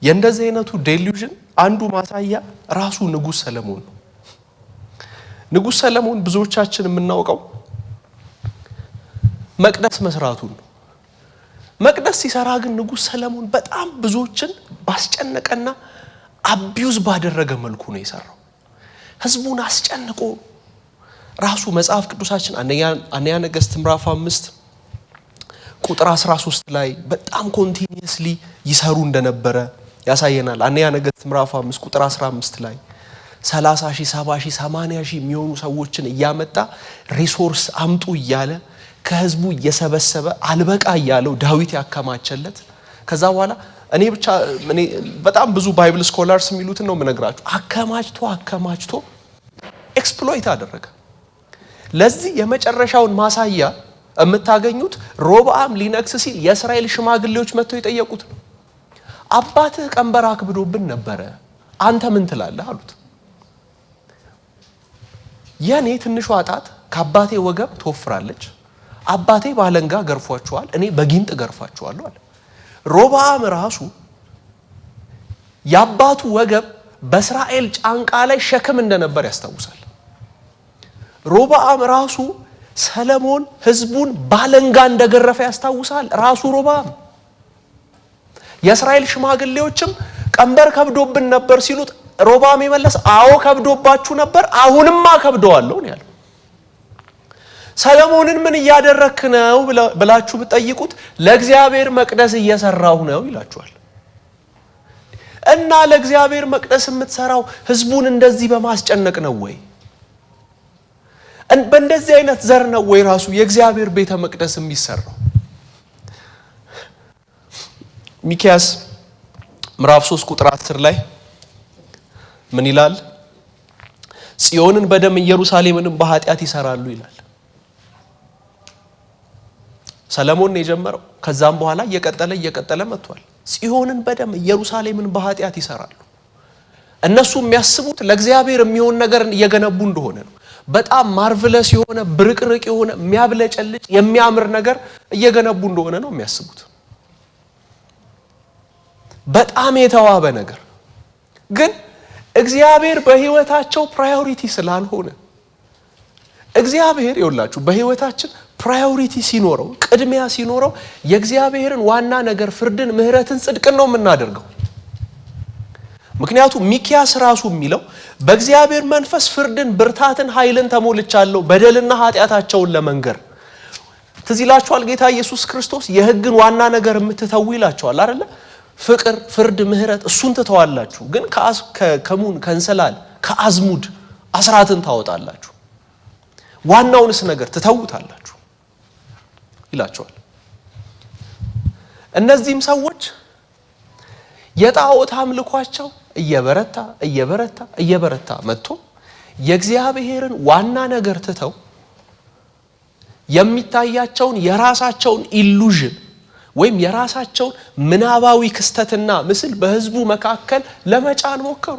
የእንደዚህ አይነቱ ዴሉዥን አንዱ ማሳያ ራሱ ንጉሥ ሰለሞን ነው። ንጉሥ ሰለሞን ብዙዎቻችን የምናውቀው መቅደስ መስራቱን ነው። መቅደስ ሲሰራ ግን ንጉሥ ሰለሞን በጣም ብዙዎችን ባስጨነቀና አቢዩዝ ባደረገ መልኩ ነው የሰራው። ህዝቡን አስጨንቆ ራሱ መጽሐፍ ቅዱሳችን አንደኛ ነገሥት ምዕራፍ 5 ቁጥር 13 ላይ በጣም ኮንቲኒየስሊ ይሰሩ እንደነበረ ያሳየናል። አንደኛ ነገሥት ምዕራፍ 5 ቁጥር 15 ላይ 30,000 70,000 80,000 የሚሆኑ ሰዎችን እያመጣ ሪሶርስ አምጡ እያለ ከህዝቡ እየሰበሰበ አልበቃ እያለው ዳዊት ያከማቸለት። ከዛ በኋላ እኔ በጣም ብዙ ባይብል ስኮላርስ የሚሉትን ነው የምነግራችሁ። አከማችቶ ኤክስፕሎይት አደረገ። ለዚህ የመጨረሻውን ማሳያ የምታገኙት ሮብዓም ሊነግስ ሲል የእስራኤል ሽማግሌዎች መጥተው የጠየቁት ነው። አባትህ ቀንበር አክብዶብን ነበረ፣ አንተ ምን ትላለህ አሉት። የኔ ትንሿ ጣት ከአባቴ ወገብ ትወፍራለች፣ አባቴ ባለንጋ ገርፏቸዋል፣ እኔ በጊንጥ ገርፋቸዋለሁ አለ። ሮብዓም ራሱ የአባቱ ወገብ በእስራኤል ጫንቃ ላይ ሸክም እንደነበር ያስታውሳል። ሮብዓም ራሱ ሰለሞን ህዝቡን ባለንጋ እንደገረፈ ያስታውሳል። ራሱ ሮብዓም የእስራኤል ሽማግሌዎችም ቀንበር ከብዶብን ነበር ሲሉት ሮብዓም የመለሰ አዎ ከብዶባችሁ ነበር፣ አሁንማ ከብደዋለሁ ነው ያለው። ሰለሞንን ምን እያደረክ ነው ብላችሁ ብትጠይቁት ለእግዚአብሔር መቅደስ እየሰራሁ ነው ይላችኋል። እና ለእግዚአብሔር መቅደስ የምትሰራው ህዝቡን እንደዚህ በማስጨነቅ ነው ወይ? በእንደዚህ አይነት ዘር ነው ወይ ራሱ የእግዚአብሔር ቤተ መቅደስ የሚሰራው? ሚክያስ ምዕራፍ 3 ቁጥር 10 ላይ ምን ይላል? ጽዮንን በደም ኢየሩሳሌምንም በኃጢአት ይሰራሉ ይላል። ሰለሞን ነው የጀመረው። ከዛም በኋላ እየቀጠለ መጥቷል። ጽዮንን በደም ኢየሩሳሌምን በኃጢአት ይሰራሉ። እነሱ የሚያስቡት ለእግዚአብሔር የሚሆን ነገር እየገነቡ እንደሆነ ነው። በጣም ማርቨለስ የሆነ ብርቅርቅ የሆነ የሚያብለጨልጭ የሚያምር ነገር እየገነቡ እንደሆነ ነው የሚያስቡት። በጣም የተዋበ ነገር ግን እግዚአብሔር በህይወታቸው ፕራዮሪቲ ስላልሆነ እግዚአብሔር ይወላችሁ በህይወታችን ፕራዮሪቲ ሲኖረው ቅድሚያ ሲኖረው የእግዚአብሔርን ዋና ነገር ፍርድን፣ ምህረትን፣ ጽድቅን ነው የምናደርገው። ምክንያቱም ሚክያስ ራሱ የሚለው በእግዚአብሔር መንፈስ ፍርድን፣ ብርታትን፣ ኃይልን ተሞልቻለሁ በደልና ኃጢአታቸውን ለመንገር። ትዝ ይላችኋል ጌታ ኢየሱስ ክርስቶስ የህግን ዋና ነገር የምትተው ይላችኋል አይደለ? ፍቅር፣ ፍርድ፣ ምህረት እሱን ትተዋላችሁ፣ ግን ከሙን ከእንሰላል ከአዝሙድ አስራትን ታወጣላችሁ፣ ዋናውንስ ነገር ትተውታላችሁ ይላችኋል። እነዚህም ሰዎች የጣዖት አምልኳቸው እየበረታ መጥቶ የእግዚአብሔርን ዋና ነገር ትተው የሚታያቸውን የራሳቸውን ኢሉዥን ወይም የራሳቸውን ምናባዊ ክስተትና ምስል በህዝቡ መካከል ለመጫን ሞከሩ።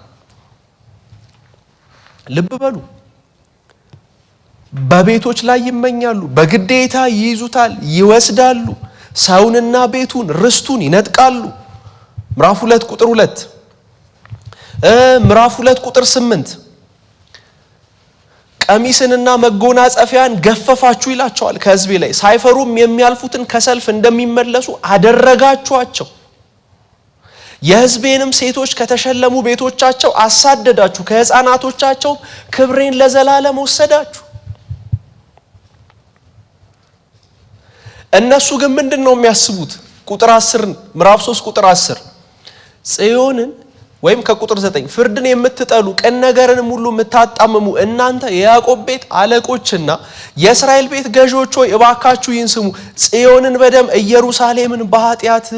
ልብ በሉ። በቤቶች ላይ ይመኛሉ፣ በግዴታ ይይዙታል፣ ይወስዳሉ፣ ሰውንና ቤቱን ርስቱን ይነጥቃሉ። ምዕራፍ 2 ቁጥር 2 ምዕራፍ 2 ቁጥር 8 ቀሚስንና መጎናጸፊያን ገፈፋችሁ ይላቸዋል ከህዝቤ ላይ፣ ሳይፈሩም የሚያልፉትን ከሰልፍ እንደሚመለሱ አደረጋችኋቸው። የህዝቤንም ሴቶች ከተሸለሙ ቤቶቻቸው አሳደዳችሁ፣ ከህፃናቶቻቸው ክብሬን ለዘላለም ወሰዳችሁ። እነሱ ግን ምንድነው የሚያስቡት? ቁጥር 10 ምዕራፍ 3 ቁጥር 10 ጽዮንን ወይም ከቁጥር 9 ፍርድን የምትጠሉ ቅን ነገርንም ሁሉ የምታጣምሙ እናንተ የያዕቆብ ቤት አለቆችና የእስራኤል ቤት ገዢዎች ሆይ እባካችሁ ይህን ስሙ። ጽዮንን በደም ኢየሩሳሌምን በኃጢአት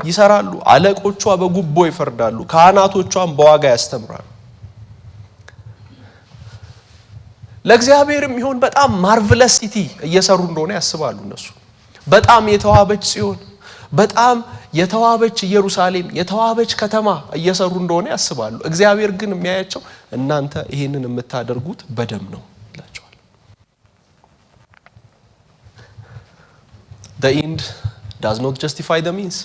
ይሰራሉ፣ አለቆቿ በጉቦ ይፈርዳሉ፣ ካህናቶቿም በዋጋ ያስተምራሉ። ለእግዚአብሔር የሚሆን በጣም ማርቨለስ ሲቲ እየሰሩ እንደሆነ ያስባሉ እነሱ። በጣም የተዋበች ጽዮን፣ በጣም የተዋበች ኢየሩሳሌም፣ የተዋበች ከተማ እየሰሩ እንደሆነ ያስባሉ። እግዚአብሔር ግን የሚያያቸው እናንተ ይሄንን የምታደርጉት በደም ነው ይላቸዋል። The end does not justify the means.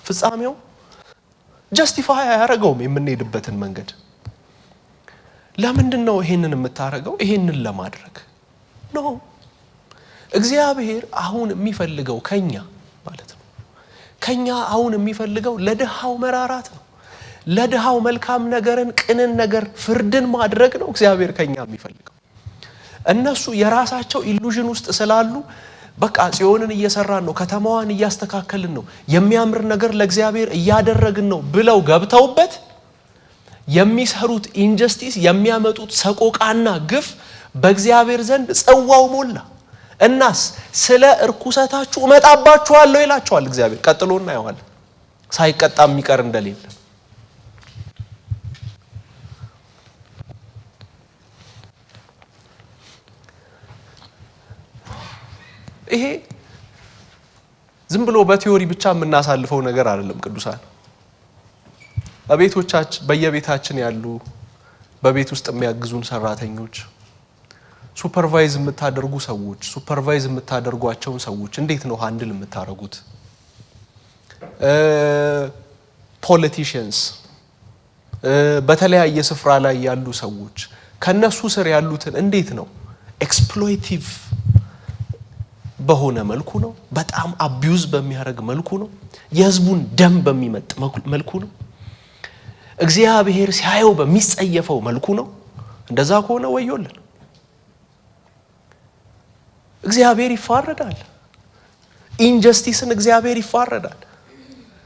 ፍጻሜው ጀስቲፋይ አያደርገውም የምንሄድበትን መንገድ። ለምንድን ነው ይሄንን የምታደርገው? ይሄንን ለማድረግ ነው። እግዚአብሔር አሁን የሚፈልገው ከኛ ማለት ነው። ከኛ አሁን የሚፈልገው ለድሃው መራራት ነው። ለድሃው መልካም ነገርን፣ ቅንን ነገር፣ ፍርድን ማድረግ ነው እግዚአብሔር ከኛ የሚፈልገው። እነሱ የራሳቸው ኢሉዥን ውስጥ ስላሉ በቃ ጽዮንን እየሰራን ነው፣ ከተማዋን እያስተካከልን ነው፣ የሚያምር ነገር ለእግዚአብሔር እያደረግን ነው ብለው ገብተውበት የሚሰሩት ኢንጀስቲስ የሚያመጡት ሰቆቃና ግፍ በእግዚአብሔር ዘንድ ጽዋው ሞላ። እናስ ስለ እርኩሰታችሁ እመጣባችኋለሁ ይላቸዋል እግዚአብሔር። ቀጥሎ እናየዋለን ሳይቀጣ የሚቀር እንደሌለ። ይሄ ዝም ብሎ በቲዮሪ ብቻ የምናሳልፈው ነገር አይደለም ቅዱሳን። በየቤታችን ያሉ በቤት ውስጥ የሚያግዙን ሰራተኞች፣ ሱፐርቫይዝ የምታደርጉ ሰዎች፣ ሱፐርቫይዝ የምታደርጓቸውን ሰዎች እንዴት ነው ሃንድል የምታደርጉት? ፖለቲሽንስ፣ በተለያየ ስፍራ ላይ ያሉ ሰዎች ከነሱ ስር ያሉትን እንዴት ነው ኤክስፕሎይቲቭ በሆነ መልኩ ነው? በጣም አቢዩዝ በሚያደርግ መልኩ ነው? የህዝቡን ደም በሚመጥ መልኩ ነው? እግዚአብሔር ሲያየው በሚጸየፈው መልኩ ነው? እንደዛ ከሆነ ወዮልን። እግዚአብሔር ይፋረዳል። ኢንጀስቲስን እግዚአብሔር ይፋረዳል።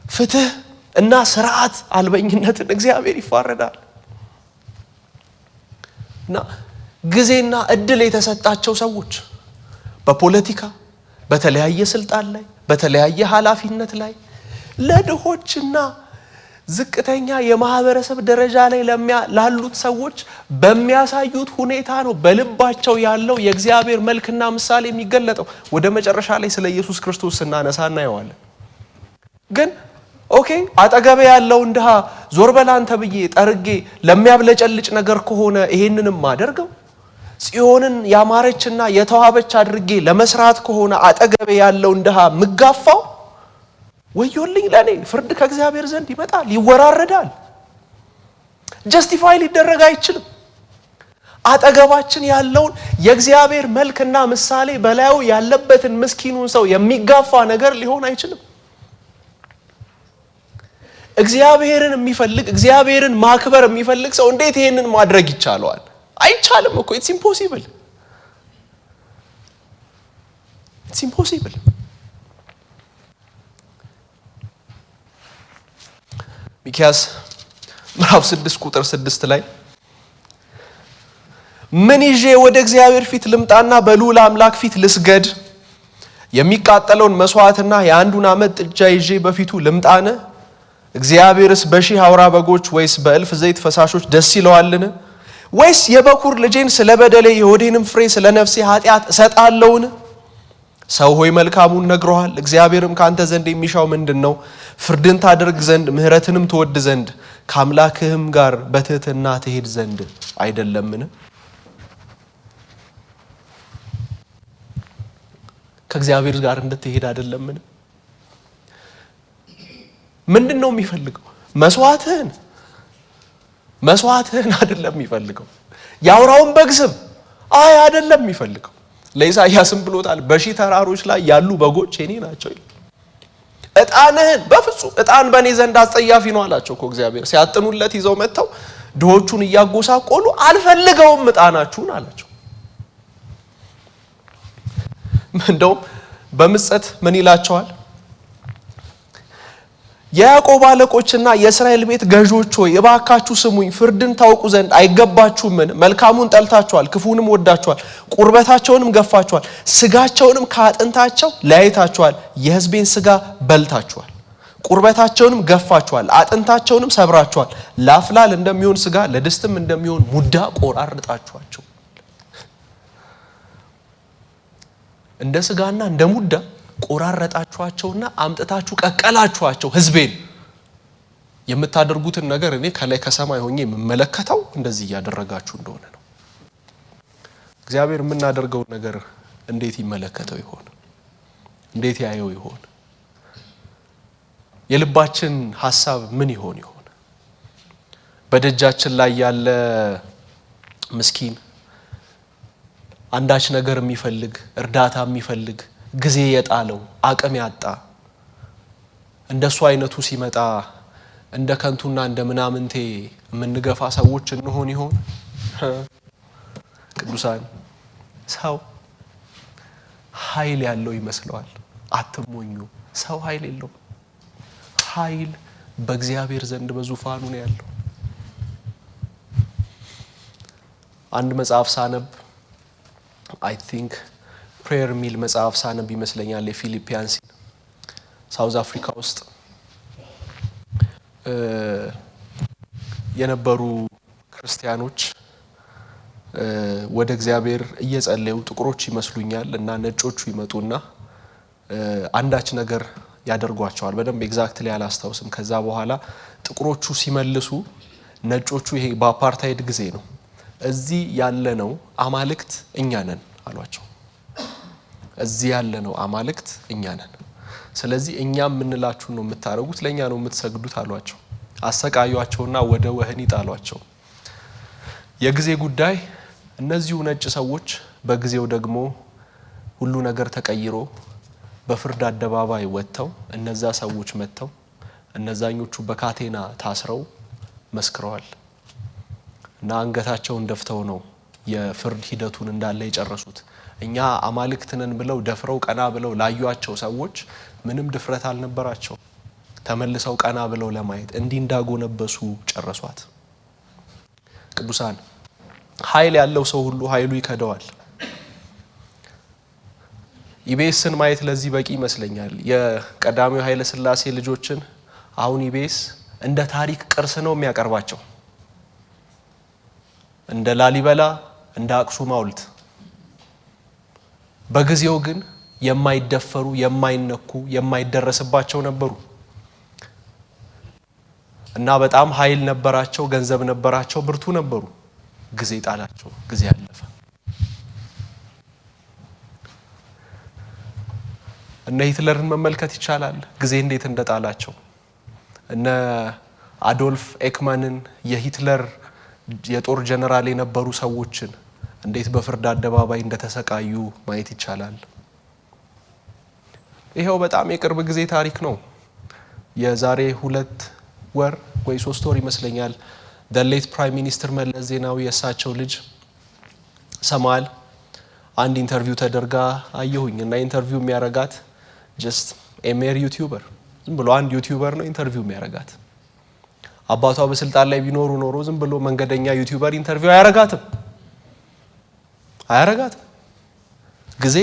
ፍትህ እና ስርዓት አልበኝነትን እግዚአብሔር ይፋረዳል። እና ጊዜና እድል የተሰጣቸው ሰዎች በፖለቲካ በተለያየ ስልጣን ላይ በተለያየ ኃላፊነት ላይ ለድሆችና ዝቅተኛ የማህበረሰብ ደረጃ ላይ ላሉት ሰዎች በሚያሳዩት ሁኔታ ነው በልባቸው ያለው የእግዚአብሔር መልክና ምሳሌ የሚገለጠው። ወደ መጨረሻ ላይ ስለ ኢየሱስ ክርስቶስ ስናነሳ እናየዋለን። ግን ኦኬ አጠገቤ ያለውን ድሃ ዞር በል አንተ ብዬ ጠርጌ ለሚያብለጨልጭ ነገር ከሆነ ይሄንንም ማደርገው ጽዮንን ያማረችና የተዋበች አድርጌ ለመስራት ከሆነ አጠገቤ ያለውን ድሃ ምጋፋው ወዮልኝ ለኔ። ፍርድ ከእግዚአብሔር ዘንድ ይመጣል፣ ይወራረዳል። ጀስቲፋይ ሊደረግ አይችልም። አጠገባችን ያለውን የእግዚአብሔር መልክና ምሳሌ በላዩ ያለበትን ምስኪኑን ሰው የሚጋፋ ነገር ሊሆን አይችልም። እግዚአብሔርን የሚፈልግ እግዚአብሔርን ማክበር የሚፈልግ ሰው እንዴት ይሄንን ማድረግ ይቻለዋል? አይቻልም እኮ ኢትስ ኢምፖሲብል። ሚክያስ ምዕራፍ 6 ቁጥር 6 ላይ ምን ይዤ ወደ እግዚአብሔር ፊት ልምጣና በልዑል አምላክ ፊት ልስገድ? የሚቃጠለውን መስዋዕትና የአንዱን ዓመት ጥጃ ይዤ በፊቱ ልምጣነ? እግዚአብሔርስ በሺህ አውራ በጎች ወይስ በእልፍ ዘይት ፈሳሾች ደስ ይለዋልን? ወይስ የበኩር ልጄን ስለ በደሌ የሆዴንም ፍሬ ስለ ነፍሴ ኃጢአት እሰጣለሁን? ሰው ሆይ መልካሙን ነግሮሃል። እግዚአብሔርም ካንተ ዘንድ የሚሻው ምንድነው? ፍርድን ታደርግ ዘንድ ምሕረትንም ትወድ ዘንድ ከአምላክህም ጋር በትህትና ትሄድ ዘንድ አይደለምን? ከእግዚአብሔር ጋር እንድትሄድ አይደለምን? ምንድነው የሚፈልገው? መስዋዕትህን አይደለም የሚፈልገው። ያውራውን በግስም አይደለም የሚፈልገው። ለኢሳይያስም ብሎታል፣ በሺህ ተራሮች ላይ ያሉ በጎች የኔ ናቸው ይላል። እጣንህን በፍጹም እጣን በእኔ ዘንድ አስጸያፊ ነው አላቸው እኮ እግዚአብሔር። ሲያጥኑለት ይዘው መጥተው ድሆቹን እያጎሳቆሉ አልፈልገውም እጣናችሁን አላቸው። እንደውም በምጸት ምን ይላቸዋል? የያዕቆብ አለቆችና የእስራኤል ቤት ገዦች ሆይ እባካችሁ ስሙኝ፣ ፍርድን ታውቁ ዘንድ አይገባችሁምን? መልካሙን ጠልታችኋል፣ ክፉንም ወዳችኋል፣ ቁርበታቸውንም ገፋችኋል፣ ስጋቸውንም ከአጥንታቸው ለያይታችኋል፣ የሕዝቤን ስጋ በልታችኋል፣ ቁርበታቸውንም ገፋችኋል፣ አጥንታቸውንም ሰብራችኋል፣ ለአፍላል እንደሚሆን ስጋ ለድስትም እንደሚሆን ሙዳ ቆራርጣችኋቸው። እንደ ስጋና እንደ ሙዳ ቆራረጣችኋቸውና አምጥታችሁ ቀቀላችኋቸው። ሕዝቤን የምታደርጉትን ነገር እኔ ከላይ ከሰማይ ሆኜ የምመለከተው እንደዚህ እያደረጋችሁ እንደሆነ ነው። እግዚአብሔር የምናደርገውን ነገር እንዴት ይመለከተው ይሆን? እንዴት ያየው ይሆን? የልባችን ሐሳብ ምን ይሆን? በደጃችን ላይ ያለ ምስኪን አንዳች ነገር የሚፈልግ እርዳታ የሚፈልግ ጊዜ የጣለው አቅም ያጣ እንደሱ አይነቱ ሲመጣ እንደ ከንቱና እንደ ምናምንቴ የምንገፋ ሰዎች እንሆን ይሆን? ቅዱሳን ሰው ኃይል ያለው ይመስለዋል። አትሞኙ። ሰው ኃይል የለውም። ኃይል በእግዚአብሔር ዘንድ በዙፋኑ ነው ያለው። አንድ መጽሐፍ ሳነብ አይ ቲንክ ፕሬየር ሚል መጽሐፍ ሳነብ ይመስለኛል የፊሊፒያንስ ሳውዝ አፍሪካ ውስጥ የነበሩ ክርስቲያኖች ወደ እግዚአብሔር እየጸለዩ ጥቁሮች ይመስሉኛል እና ነጮቹ ይመጡና አንዳች ነገር ያደርጓቸዋል። በደንብ ኤግዛክትሊ አላስታውስም። ከዛ በኋላ ጥቁሮቹ ሲመልሱ ነጮቹ ይሄ በአፓርታይድ ጊዜ ነው፣ እዚህ ያለነው አማልክት እኛ ነን አሏቸው። እዚህ ያለነው አማልክት እኛ ነን፣ ስለዚህ እኛ የምንላችሁ ነው የምታረጉት፣ ለኛ ነው የምትሰግዱት አሏቸው። አሰቃዩአቸውና ወደ ወህኒ ጣሏቸው። የጊዜ ጉዳይ እነዚሁ ነጭ ሰዎች በጊዜው ደግሞ ሁሉ ነገር ተቀይሮ በፍርድ አደባባይ ወጥተው እነዛ ሰዎች መጥተው እነዛኞቹ በካቴና ታስረው መስክረዋል እና አንገታቸውን ደፍተው ነው የፍርድ ሂደቱን እንዳለ የጨረሱት። እኛ አማልክትነን ብለው ደፍረው ቀና ብለው ላዩአቸው ሰዎች ምንም ድፍረት አልነበራቸው። ተመልሰው ቀና ብለው ለማየት እንዲህ እንዳጎነበሱ ጨረሷት። ቅዱሳን ኃይል ያለው ሰው ሁሉ ኃይሉ ይከደዋል። ኢቢኤስን ማየት ለዚህ በቂ ይመስለኛል። የቀዳማዊ ኃይለ ሥላሴ ልጆችን አሁን ኢቢኤስ እንደ ታሪክ ቅርስ ነው የሚያቀርባቸው፣ እንደ ላሊበላ እንደ አክሱም ሐውልት። በጊዜው ግን የማይደፈሩ የማይነኩ የማይደረስባቸው ነበሩ እና በጣም ኃይል ነበራቸው፣ ገንዘብ ነበራቸው፣ ብርቱ ነበሩ። ጊዜ ጣላቸው፣ ጊዜ አለፈ። እነ ሂትለርን መመልከት ይቻላል፣ ጊዜ እንዴት እንደጣላቸው። እነ አዶልፍ ኤክማንን የሂትለር የጦር ጀነራል የነበሩ ሰዎችን እንዴት በፍርድ አደባባይ እንደተሰቃዩ ማየት ይቻላል። ይሄው በጣም የቅርብ ጊዜ ታሪክ ነው። የዛሬ 2 ወር ወይ 3 ወር ይመስለኛል ሌት ፕራይም ሚኒስትር መለስ ዜናዊ የእሳቸው ልጅ ሰማል አንድ ኢንተርቪው ተደርጋ አየሁኝ እና ኢንተርቪው የሚያረጋት ጀስት ኤሜር ዩቲዩበር ዝም ብሎ አንድ ዩቲዩበር ነው ኢንተርቪው የሚያረጋት። አባቷ በስልጣን ላይ ቢኖሩ ኖሮ ዝም ብሎ መንገደኛ ዩቲዩበር ኢንተርቪው አያረጋትም። ጊዜ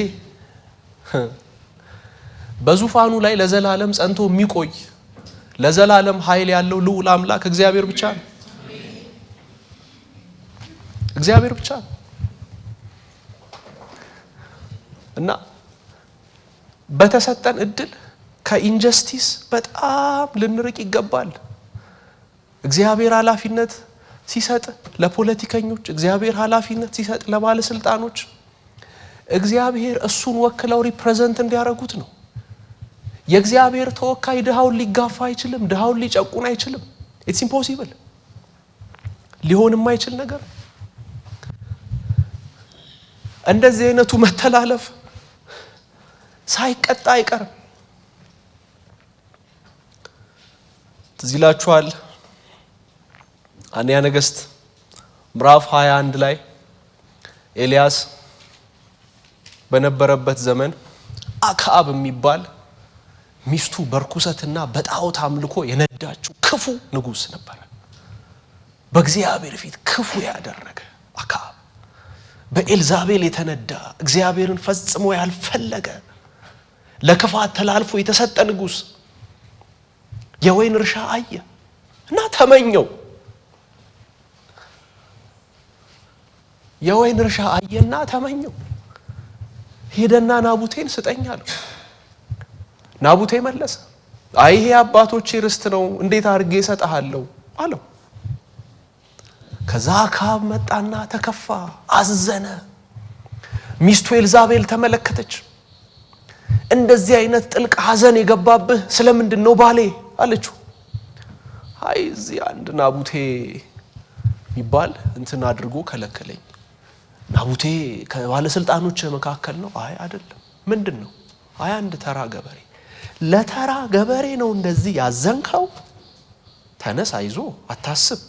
በዙፋኑ ላይ ለዘላለም ጸንቶ የሚቆይ ለዘላለም ኃይል ያለው ልዑል አምላክ እግዚአብሔር ብቻ ነው። እግዚአብሔር ብቻ ነው እና በተሰጠን እድል ከኢንጀስቲስ በጣም ልንርቅ ይገባል። እግዚአብሔር ኃላፊነት ሲሰጥ ለፖለቲከኞች፣ እግዚአብሔር ኃላፊነት ሲሰጥ ለባለስልጣኖች፣ እግዚአብሔር እሱን ወክለው ሪፕሬዘንት እንዲያደርጉት ነው። የእግዚአብሔር ተወካይ ድሃውን ሊጋፋ አይችልም፣ ድሃውን ሊጨቁን አይችልም። ኢትስ ኢምፖሲብል፣ ሊሆን የማይችል ነገር። እንደዚህ አይነቱ መተላለፍ ሳይቀጣ አይቀርም። ትዝ ይላችኋል አንደኛ ነገሥት ምዕራፍ 21 ላይ ኤልያስ በነበረበት ዘመን አክዓብ የሚባል ሚስቱ በርኩሰትና በጣዖት አምልኮ የነዳችው ክፉ ንጉስ ነበር። በእግዚአብሔር ፊት ክፉ ያደረገ አክዓብ፣ በኤልዛቤል የተነዳ እግዚአብሔርን ፈጽሞ ያልፈለገ ለክፋት ተላልፎ የተሰጠ ንጉስ የወይን እርሻ አየ እና ተመኘው። የወይን እርሻ አየና ተመኘው። ሄደና ናቡቴን ስጠኝ አለው። ናቡቴ መለሰ፣ አይ ይሄ አባቶቼ ርስት ነው፣ እንዴት አድርጌ እሰጥሃለሁ አለው። ከዛ አክዓብ መጣና ተከፋ፣ አዘነ። ሚስቱ ኤልዛቤል ተመለከተች። እንደዚህ አይነት ጥልቅ ሐዘን የገባብህ ስለምንድን ነው ባሌ አለችው። አይ እዚህ አንድ ናቡቴ የሚባል እንትን አድርጎ ከለከለኝ። ናቡቴ ከባለስልጣኖች መካከል ነው? አይ አይደለም። ምንድን ነው? አይ አንድ ተራ ገበሬ። ለተራ ገበሬ ነው እንደዚህ ያዘንከው? ተነስ፣ አይዞ፣ አታስብ፣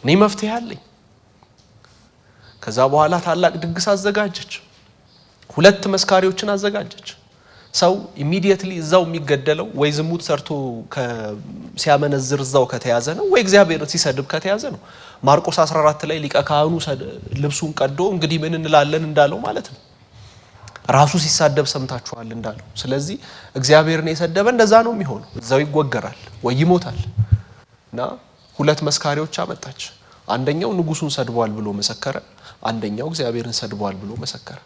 እኔ መፍትሄ አለኝ። ከዛ በኋላ ታላቅ ድግስ አዘጋጀች። 2 መስካሪዎችን አዘጋጀች። ሰው ኢሚዲየትሊ እዛው የሚገደለው ወይ ዝሙት ሰርቶ ሲያመነዝር እዛው ከተያዘ ነው፣ ወይ እግዚአብሔርን ሲሰድብ ከተያዘ ነው። ማርቆስ 14 ላይ ሊቀ ካህኑ ልብሱን ቀዶ እንግዲህ ምን እንላለን እንዳለው ማለት ነው። ራሱ ሲሳደብ ሰምታችኋል እንዳለው። ስለዚህ እግዚአብሔርን የሰደበ እንደዛ ነው የሚሆነው፣ እዛው ይወገራል ወይ ይሞታል። እና 2 መስካሪዎች አመጣች። አንደኛው ንጉሱን ሰድቧል ብሎ መሰከረ፣ አንደኛው እግዚአብሔርን ሰድቧል ብሎ መሰከረ።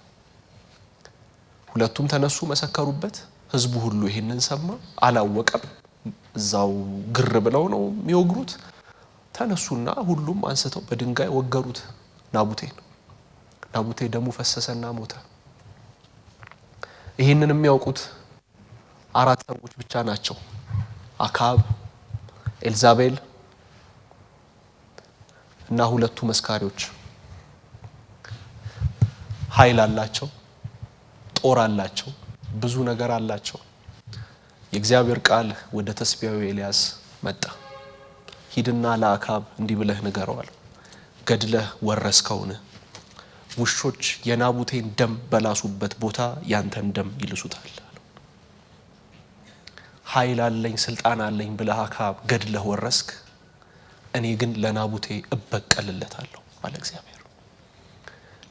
ሁለቱም ተነሱ፣ መሰከሩበት። ህዝቡ ሁሉ ይሄንን ሰማ፣ አላወቀም። እዛው ግር ብለው ነው የሚወግሩት። ተነሱና ሁሉም አንስተው በድንጋይ ወገሩት ናቡቴን። ናቡቴ ደሙ ፈሰሰና ሞተ። ይሄንን የሚያውቁት 4 ሰዎች ብቻ ናቸው። አክዓብ፣ ኤልዛቤል እና 2 መስካሪዎች። ኃይል አላቸው፣ ጦር አላቸው፣ ብዙ ነገር አላቸው። የእግዚአብሔር ቃል ወደ ተስቢያዊ ኤልያስ መጣ። ሂድና ለአክዓብ እንዲህ ብለህ ንገረዋል፣ ገድለህ ወረስከውን ውሾች የናቡቴን ደም በላሱበት ቦታ ያንተን ደም ይልሱታል። ኃይል አለኝ ስልጣን አለኝ ብለህ አክዓብ ገድለህ ወረስክ፣ እኔ ግን ለናቡቴ እበቀልለታለሁ አለ እግዚአብሔር።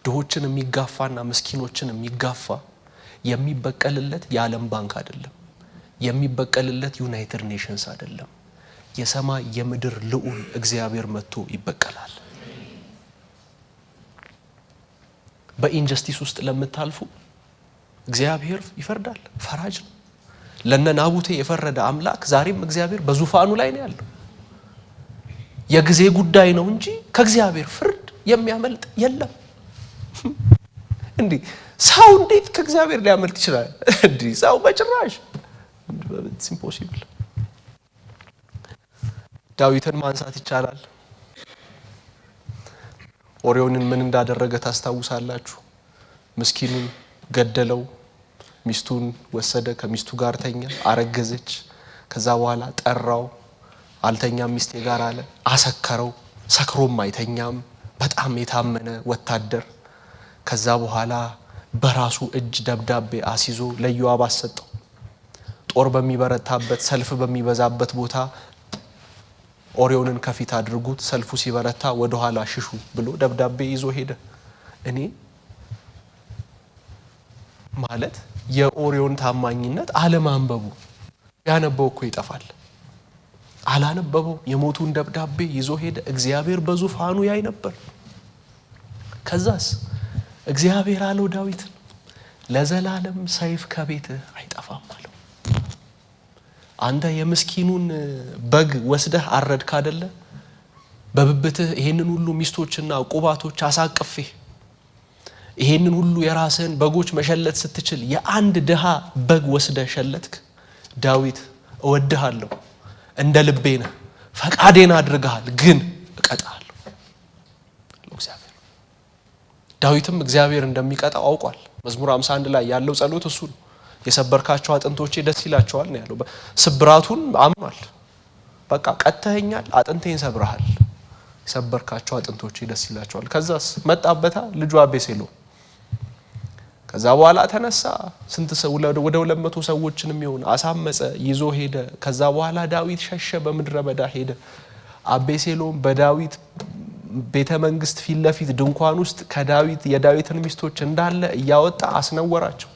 ድሆችን የሚጋፋና ምስኪኖችን የሚጋፋ የሚበቀልለት የዓለም ባንክ አይደለም፣ የሚበቀልለት ዩናይትድ ኔሽንስ አይደለም። የሰማይ የምድር ልዑል እግዚአብሔር መጥቶ ይበቀላል። በኢንጀስቲስ ውስጥ ለምታልፉ እግዚአብሔር ይፈርዳል፣ ፈራጅ ነው። ለነ ናቡቴ የፈረደ አምላክ ዛሬም እግዚአብሔር በዙፋኑ ላይ ነው ያለው። የጊዜ ጉዳይ ነው እንጂ ከእግዚአብሔር ፍርድ የሚያመልጥ የለም። እንዴ ሰው እንዴት ከእግዚአብሔር ሊያመልጥ ይችላል? እንዴ ሰው በጭራሽ it's impossible። ዳዊትን ማንሳት ይቻላል። ኦሪዮንን ምን እንዳደረገ ታስታውሳላችሁ? ምስኪኑን ገደለው፣ ሚስቱን ወሰደ፣ ከሚስቱ ጋር ተኛ፣ አረገዘች። ከዛ በኋላ ጠራው፣ አልተኛም ሚስቴ ጋር አለ፣ አሰከረው፣ ሰክሮም አይተኛም፣ በጣም የታመነ ወታደር። ከዛ በኋላ በራሱ እጅ ደብዳቤ አስይዞ ለዮአብ አሰጠው። ጦር በሚበረታበት ሰልፍ በሚበዛበት ቦታ ኦሪዮንን ከፊት አድርጉት፣ ሰልፉ ሲበረታ ወደ ኋላ ሽሹ ብሎ ደብዳቤ ይዞ ሄደ። እኔ ማለት የኦሪዮን ታማኝነት አለማንበቡ፣ ያነበው እኮ ይጠፋል። አላነበበው፣ የሞቱን ደብዳቤ ይዞ ሄደ። እግዚአብሔር በዙፋኑ ያይ ነበር። ከዛስ እግዚአብሔር አለው ዳዊትን ለዘላለም ሰይፍ ከቤትህ አይጠፋም አለው። አንተ የምስኪኑን በግ ወስደህ አረድክ አይደለ? በብብትህ ይሄንን ሁሉ ሚስቶችና ቁባቶች አሳቅፌ ይሄንን ሁሉ የራስህን በጎች መሸለት ስትችል የአንድ ድሃ በግ ወስደህ ሸለትክ። ዳዊት እወድሃለሁ፣ እንደ ልቤ ነህ፣ ፈቃዴን አድርገሃል፣ ግን እቀጣለሁ። እግዚአብሔር ዳዊትም እግዚአብሔር እንደሚቀጣው አውቋል። መዝሙር 51 ላይ ያለው ጸሎት እሱ ነው። የሰበርካቸው አጥንቶቼ ደስ ይላቸዋል ነው ያለው። ስብራቱን አምኗል። በቃ ቀጥተኛል፣ አጥንቴን ሰብረሃል፣ የሰበርካቸው አጥንቶቼ ደስ ይላቸዋል። ከዛስ መጣበታ ልጁ አቤሴሎም። ከዛ በኋላ ተነሳ፣ ስንት ሰው ወደ 200 ሰዎችን የሚሆን አሳመፀ፣ ይዞ ሄደ። ከዛ በኋላ ዳዊት ሸሸ፣ በምድረ በዳ ሄደ። አቤሴሎም በዳዊት ቤተ መንግስት ፊት ለፊት ድንኳን ውስጥ የዳዊትን ሚስቶች እንዳለ እያወጣ አስነወራቸው።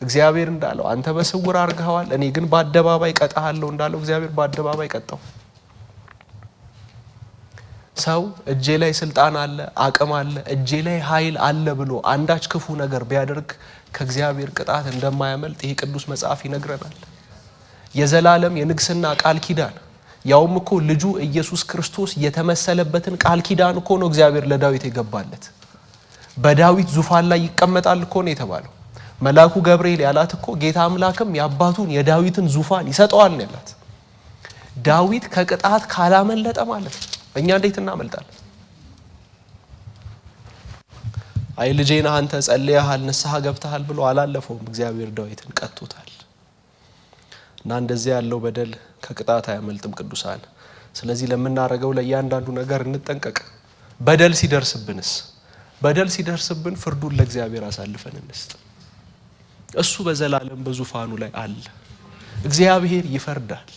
እግዚአብሔር እንዳለው አንተ በስውር አርገዋል፣ እኔ ግን በአደባባይ ቀጣሃለሁ እንዳለው እግዚአብሔር በአደባባይ ቀጣው። ሰው እጄ ላይ ስልጣን አለ፣ አቅም አለ፣ እጄ ላይ ኃይል አለ ብሎ አንዳች ክፉ ነገር ቢያደርግ ከእግዚአብሔር ቅጣት እንደማያመልጥ ይሄ ቅዱስ መጽሐፍ ይነግረናል። የዘላለም የንግስና ቃል ኪዳን ያውም እኮ ልጁ ኢየሱስ ክርስቶስ የተመሰለበትን ቃል ኪዳን እኮ ነው እግዚአብሔር ለዳዊት የገባለት። በዳዊት ዙፋን ላይ ይቀመጣል እኮ ነው የተባለው። መልአኩ ገብርኤል ያላት እኮ ጌታ አምላክም የአባቱን የዳዊትን ዙፋን ይሰጠዋል ነው ያላት። ዳዊት ከቅጣት ካላመለጠ ማለት ነው እኛ እንዴት እናመልጣለን? አይ ልጄና አንተ ጸልየሃል፣ ንስሐ ገብተሃል ብሎ አላለፈውም። እግዚአብሔር ዳዊትን ቀጥቶታል። እና እንደዚህ ያለው በደል ከቅጣት አያመልጥም ቅዱሳን። ስለዚህ ለምናረገው ለእያንዳንዱ ነገር እንጠንቀቅ። በደል ሲደርስብን ፍርዱን ለእግዚአብሔር አሳልፈን እንስጥ። እሱ በዘላለም በዙፋኑ ላይ አለ። እግዚአብሔር ይፈርዳል።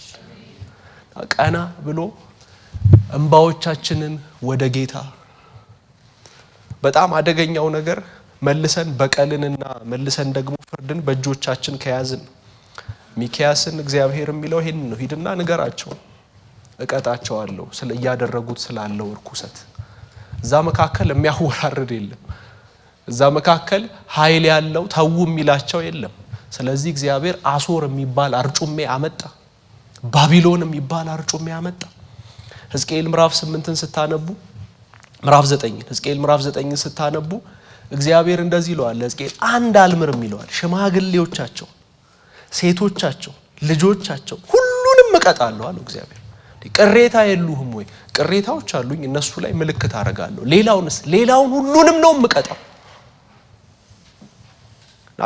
ቀና ብሎ እንባዎቻችንን ወደ ጌታ። በጣም አደገኛው ነገር መልሰን በቀልንና መልሰን ደግሞ ፍርድን በእጆቻችን ከያዝን። ሚክያስን እግዚአብሔር የሚለው ይሄን ነው፣ ሂድና ንገራቸው እቀጣቸዋለሁ ስለ እያደረጉት ስላለው እርኩሰት። እዛ መካከል የሚያወራርድ የለም፣ እዛ መካከል ኃይል ያለው ተው የሚላቸው የለም። ስለዚህ እግዚአብሔር አሶር የሚባል አርጩሜ አመጣ፣ ባቢሎን የሚባል አርጩሜ አመጣ። ሕዝቅኤል ምዕራፍ 8ን ስታነቡ ምዕራፍ 9 ሕዝቅኤል ምዕራፍ 9ን ስታነቡ እግዚአብሔር እንደዚህ ይለዋል ለሕዝቅኤል፣ አንድ አልምርም ይለዋል። ሽማግሌዎቻቸው፣ ሴቶቻቸው፣ ልጆቻቸው ሁሉንም እቀጣለሁ አለው እግዚአብሔር። ቅሬታ የሉህም ወይ? ቅሬታዎች አሉኝ፣ እነሱ ላይ ምልክት አደርጋለሁ። ሌላውን ሁሉንም ነው የምቀጣው።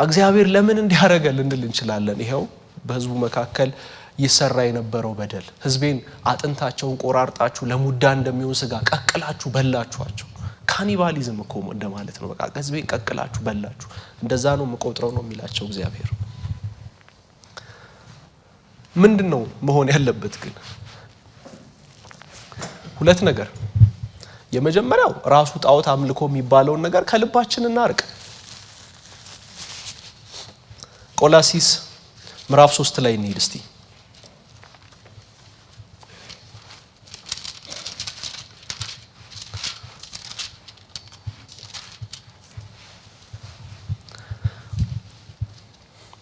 እግዚአብሔር ለምን እንዲያረገ ልንል እንችላለን። ይሄው በህዝቡ መካከል ይሰራ የነበረው በደል፣ ህዝቤን አጥንታቸውን ቆራርጣችሁ ለሙዳ እንደሚሆን ስጋ ቀቅላችሁ በላችኋቸው። ካኒባሊዝም እኮ እንደማለት ነው። በቃ ህዝቤን ቀቅላችሁ በላችሁ፣ እንደዛ ነው የምቆጥረው ነው የሚላቸው እግዚአብሔር። ምንድነው መሆን ያለበት ግን? ሁለት ነገር። የመጀመሪያው ራሱ ጣዖት አምልኮ የሚባለው ነገር ከልባችን እናርቅ። ቆላሲስ ምዕራፍ 3 ላይ እንሂድ እስቲ።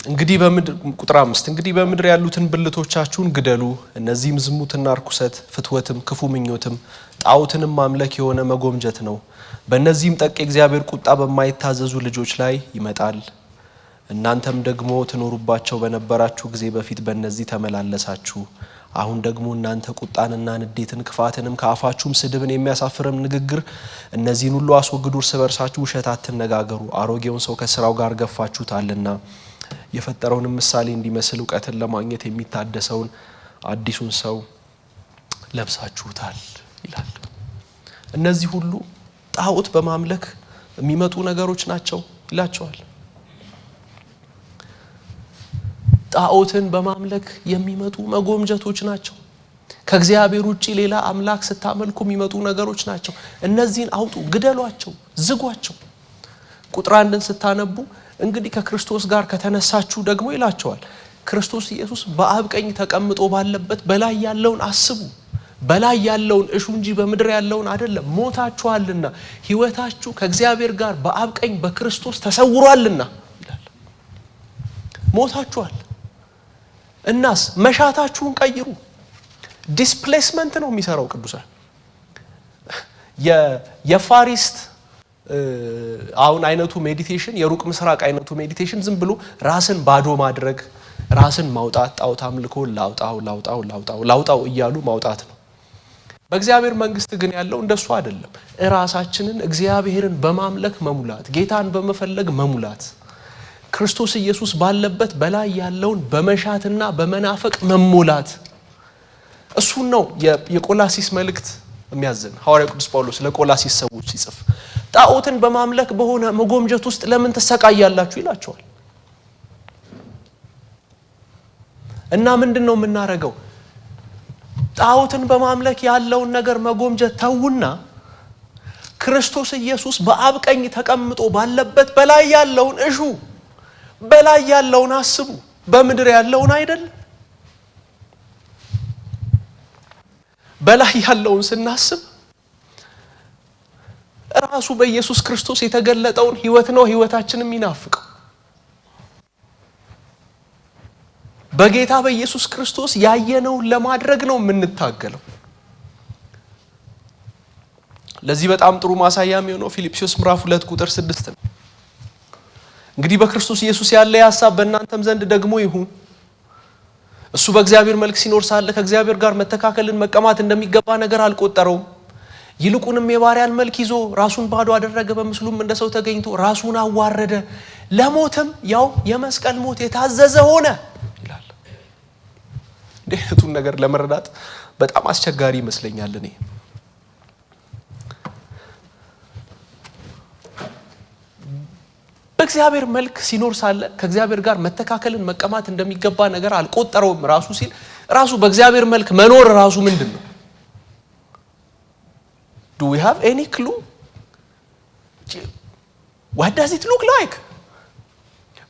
እንግዲህ በምድር ቁጥር 5 እንግዲህ በምድር ያሉትን ብልቶቻችሁን ግደሉ፣ እነዚህም ዝሙትና ርኩሰት፣ ፍትወትም፣ ክፉ ምኞትም፣ ጣዖትንም ማምለክ የሆነ መጎምጀት ነው። በእነዚህም ጠቅ የእግዚአብሔር ቁጣ በማይታዘዙ ልጆች ላይ ይመጣል። እናንተም ደግሞ ትኖሩባቸው በነበራችሁ ጊዜ በፊት በእነዚህ ተመላለሳችሁ። አሁን ደግሞ እናንተ ቁጣንና ንዴትን ክፋትንም ከአፋችሁም ስድብን የሚያሳፍርም ንግግር እነዚህን ሁሉ አስወግዱ። እርስ በርሳችሁ ውሸት አትነጋገሩ፣ አሮጌውን ሰው ከስራው ጋር ገፋችሁታልና የፈጠረውን ምሳሌ እንዲመስል እውቀትን ለማግኘት የሚታደሰውን አዲሱን ሰው ለብሳችሁታል ይላል። እነዚህ ሁሉ ጣዖት በማምለክ የሚመጡ ነገሮች ናቸው ይላቸዋል። ጣዖትን በማምለክ የሚመጡ መጎምጀቶች ናቸው። ከእግዚአብሔር ውጪ ሌላ አምላክ ስታመልኩ የሚመጡ ነገሮች ናቸው። እነዚህን አውጡ፣ ግደሏቸው፣ ዝጓቸው። ቁጥር 1ን ስታነቡ እንግዲህ ከክርስቶስ ጋር ከተነሳችሁ ደግሞ ይላቸዋል። ክርስቶስ ኢየሱስ በአብ ቀኝ ተቀምጦ ባለበት በላይ ያለውን አስቡ። በላይ ያለውን እሹ እንጂ በምድር ያለውን አይደለም። ሞታችኋልና ሕይወታችሁ ከእግዚአብሔር ጋር በአብ ቀኝ በክርስቶስ ተሰውሯልና ይላል። ሞታችኋል። እናስ መሻታችሁን ቀይሩ። ዲስፕሌስመንት ነው የሚሰራው ቅዱሳን። የፋሪስት አሁን አይነቱ ሜዲቴሽን፣ የሩቅ ምስራቅ አይነቱ ሜዲቴሽን ዝም ብሎ ራስን ባዶ ማድረግ፣ ራስን ማውጣት፣ ጣዖት አምልኮ ላውጣው እያሉ ማውጣት ነው። በእግዚአብሔር መንግስት ግን ያለው እንደሱ አይደለም። ራሳችንን እግዚአብሔርን በማምለክ መሙላት፣ ጌታን በመፈለግ መሙላት፣ ክርስቶስ ኢየሱስ ባለበት በላይ ያለውን በመሻትና በመናፈቅ መሞላት። እሱን ነው የቆላሲስ መልእክት የሚያዘን ሐዋርያው ቅዱስ ጳውሎስ ለቆላሲስ ሰዎች ሲጽፍ። ጣዖትን በማምለክ በሆነ መጎምጀት ውስጥ ለምን ተሰቃያላችሁ ይላቸዋል። እና ምንድነው የምናረገው? ጣዖትን በማምለክ ያለውን ነገር መጎምጀት ተውና ክርስቶስ ኢየሱስ በአብ ቀኝ ተቀምጦ ባለበት በላይ ያለውን እሹ፣ በላይ ያለውን አስቡ። በምድር ያለውን አይደለም። በላይ ያለውን ስናስብ ራሱ በኢየሱስ ክርስቶስ የተገለጠውን ህይወት ነው ህይወታችንን የሚናፍቀው። በጌታ በኢየሱስ ክርስቶስ ያየነውን ለማድረግ ነው የምንታገለው። ለዚህ በጣም ጥሩ ማሳያ የሚሆነው ፊልጵስዩስ ምዕራፍ 2 ቁጥር 6 ነው። እንግዲህ በክርስቶስ ኢየሱስ ያለ ሐሳብ በእናንተም ዘንድ ደግሞ ይሁን። እሱ በእግዚአብሔር መልክ ሲኖር ሳለ ከእግዚአብሔር ጋር መተካከልን መቀማት እንደሚገባ ነገር አልቆጠረውም። ይልቁንም የባሪያን መልክ ይዞ ራሱን ባዶ አደረገ፣ በምስሉም እንደ ሰው ተገኝቶ ራሱን አዋረደ፣ ለሞትም ያው የመስቀል ሞት የታዘዘ ሆነ ይላል። እንዲህ አይነቱን ነገር ለመረዳት በጣም አስቸጋሪ ይመስለኛል። እኔ በእግዚአብሔር መልክ ሲኖር ሳለ ከእግዚአብሔር ጋር መተካከልን መቀማት እንደሚገባ ነገር አልቆጠረውም ራሱ ሲል ራሱ በእግዚአብሔር መልክ መኖር ራሱ ምንድነው? Do we have any clue? What does it look like?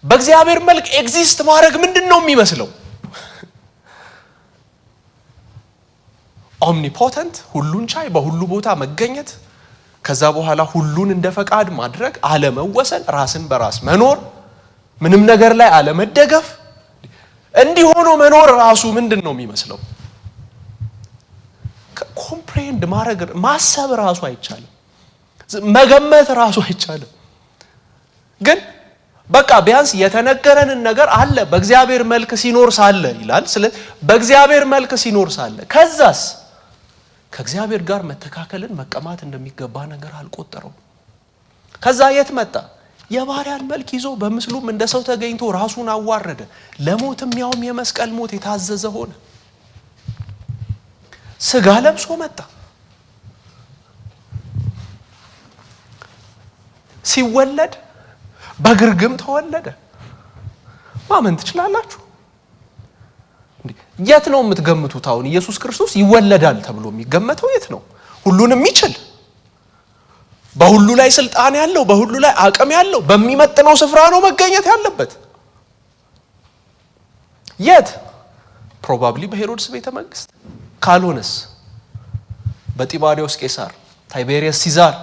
በእግዚአብሔር መልክ ኤግዚስት ማድረግ ምንድነው የሚመስለው? ኦምኒፖተንት፣ ሁሉን ቻይ፣ በሁሉ ቦታ መገኘት፣ ከዛ በኋላ ሁሉን እንደ ፈቃድ ማድረግ፣ አለመወሰን፣ ራስን በራስ መኖር፣ ምንም ነገር ላይ አለመደገፍ፣ እንዲህ ሆኖ መኖር ራሱ ምንድነው የሚመስለው? ኮምፕሬንድ ማድረግ ማሰብ ራሱ አይቻልም። መገመት ራሱ አይቻልም። ግን በቃ ቢያንስ የተነገረንን ነገር አለ በእግዚአብሔር መልክ ሲኖር ሳለ ይላል። ስለዚህ በእግዚአብሔር መልክ ሲኖር ሳለ ከዛስ ከእግዚአብሔር ጋር መተካከልን መቀማት እንደሚገባ ነገር አልቆጠረው። ከዛ የት መጣ? የባሪያን መልክ ይዞ በምስሉም እንደ ሰው ተገኝቶ ራሱን አዋረደ፣ ለሞትም ያውም የመስቀል ሞት የታዘዘ ሆነ። ስጋ ለብሶ መጣ። ሲወለድ በግርግም ተወለደ። ማመን ትችላላችሁ? የት ነው የምትገምቱት? አሁን ኢየሱስ ክርስቶስ ይወለዳል ተብሎ የሚገመተው የት ነው? ሁሉንም የሚችል በሁሉ ላይ ስልጣን ያለው፣ በሁሉ ላይ አቅም ያለው በሚመጥነው ስፍራ ነው መገኘት ያለበት። የት? ፕሮባብሊ በሄሮድስ ቤተ መንግስት፣ ካልሆነስ በጢባሪዮስ ቄሳር ታይቤሪየስ ሲዛር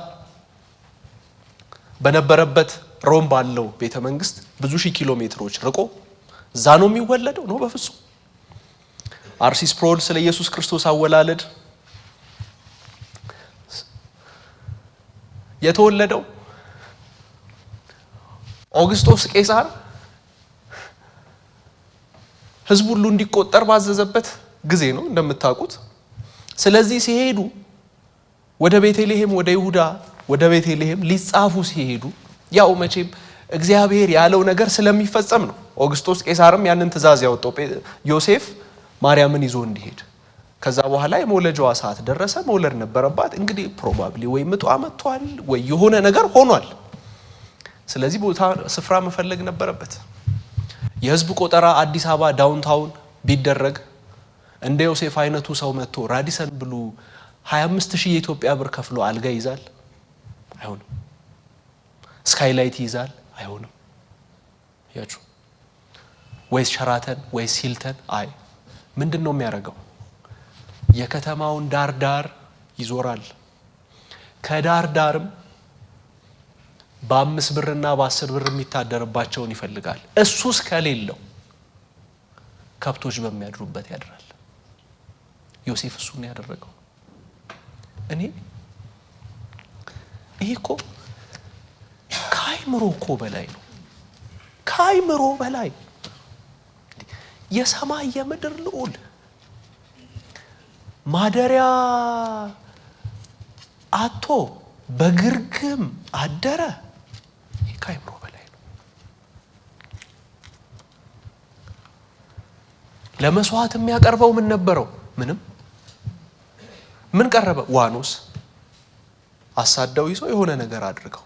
በነበረበት ሮም ባለው ቤተ መንግስት ብዙ ሺህ ኪሎ ሜትሮች ርቆ እዛ ነው የሚወለደው? ነው በፍጹም። አርሲስ ፕሮል ስለ ኢየሱስ ክርስቶስ አወላለድ የተወለደው ኦግስጦስ ቄሳር ህዝብ ሁሉ እንዲቆጠር ባዘዘበት ጊዜ ነው እንደምታውቁት። ስለዚህ ሲሄዱ ወደ ቤተልሔም፣ ወደ ይሁዳ ወደ ቤተልሔም ሊጻፉ ሲሄዱ ያው መቼም እግዚአብሔር ያለው ነገር ስለሚፈጸም ነው። ኦግስጦስ ቄሳርም ያንን ትእዛዝ ያወጣው ዮሴፍ ማርያምን ይዞ እንዲሄድ። ከዛ በኋላ የመውለጃዋ ሰዓት ደረሰ፣ መውለድ ነበረባት። እንግዲህ ፕሮባብሊ ወይ ምጧ መጥቷል ወይ የሆነ ነገር ሆኗል። ስለዚህ ቦታ ስፍራ መፈለግ ነበረበት። የህዝብ ቆጠራ አዲስ አበባ ዳውንታውን ቢደረግ እንደ ዮሴፍ አይነቱ ሰው መጥቶ ራዲሰን ብሉ 25,000 የኢትዮጵያ ብር ከፍሎ አልጋ ይዛል? አይሆንም። ስካይላይት ይዛል? አይሆንም። ያችሁ ወይስ ሸራተን ወይስ ሂልተን? አይ ምንድን ነው የሚያደርገው? የከተማውን ዳር ዳር ይዞራል። ከዳር ዳርም በ5 ብርና በ10 ብር የሚታደርባቸውን ይፈልጋል። እሱስ ከሌለው ከብቶች በሚያድሩበት ያድራል። ዮሴፍ እሱን ያደረገው። ይሄ እኮ ከአይምሮ እኮ በላይ ነው። ከአይምሮ በላይ የሰማይ የምድር ልዑል ማደሪያ አቶ በግርግም አደረ። ይሄ ከአይምሮ በላይ ነው። ለመስዋዕት የሚያቀርበው ምን ነበረው? ምንም። ምን ቀረበ? ዋኖስ አሳደው ይዞ የሆነ ነገር አድርገው።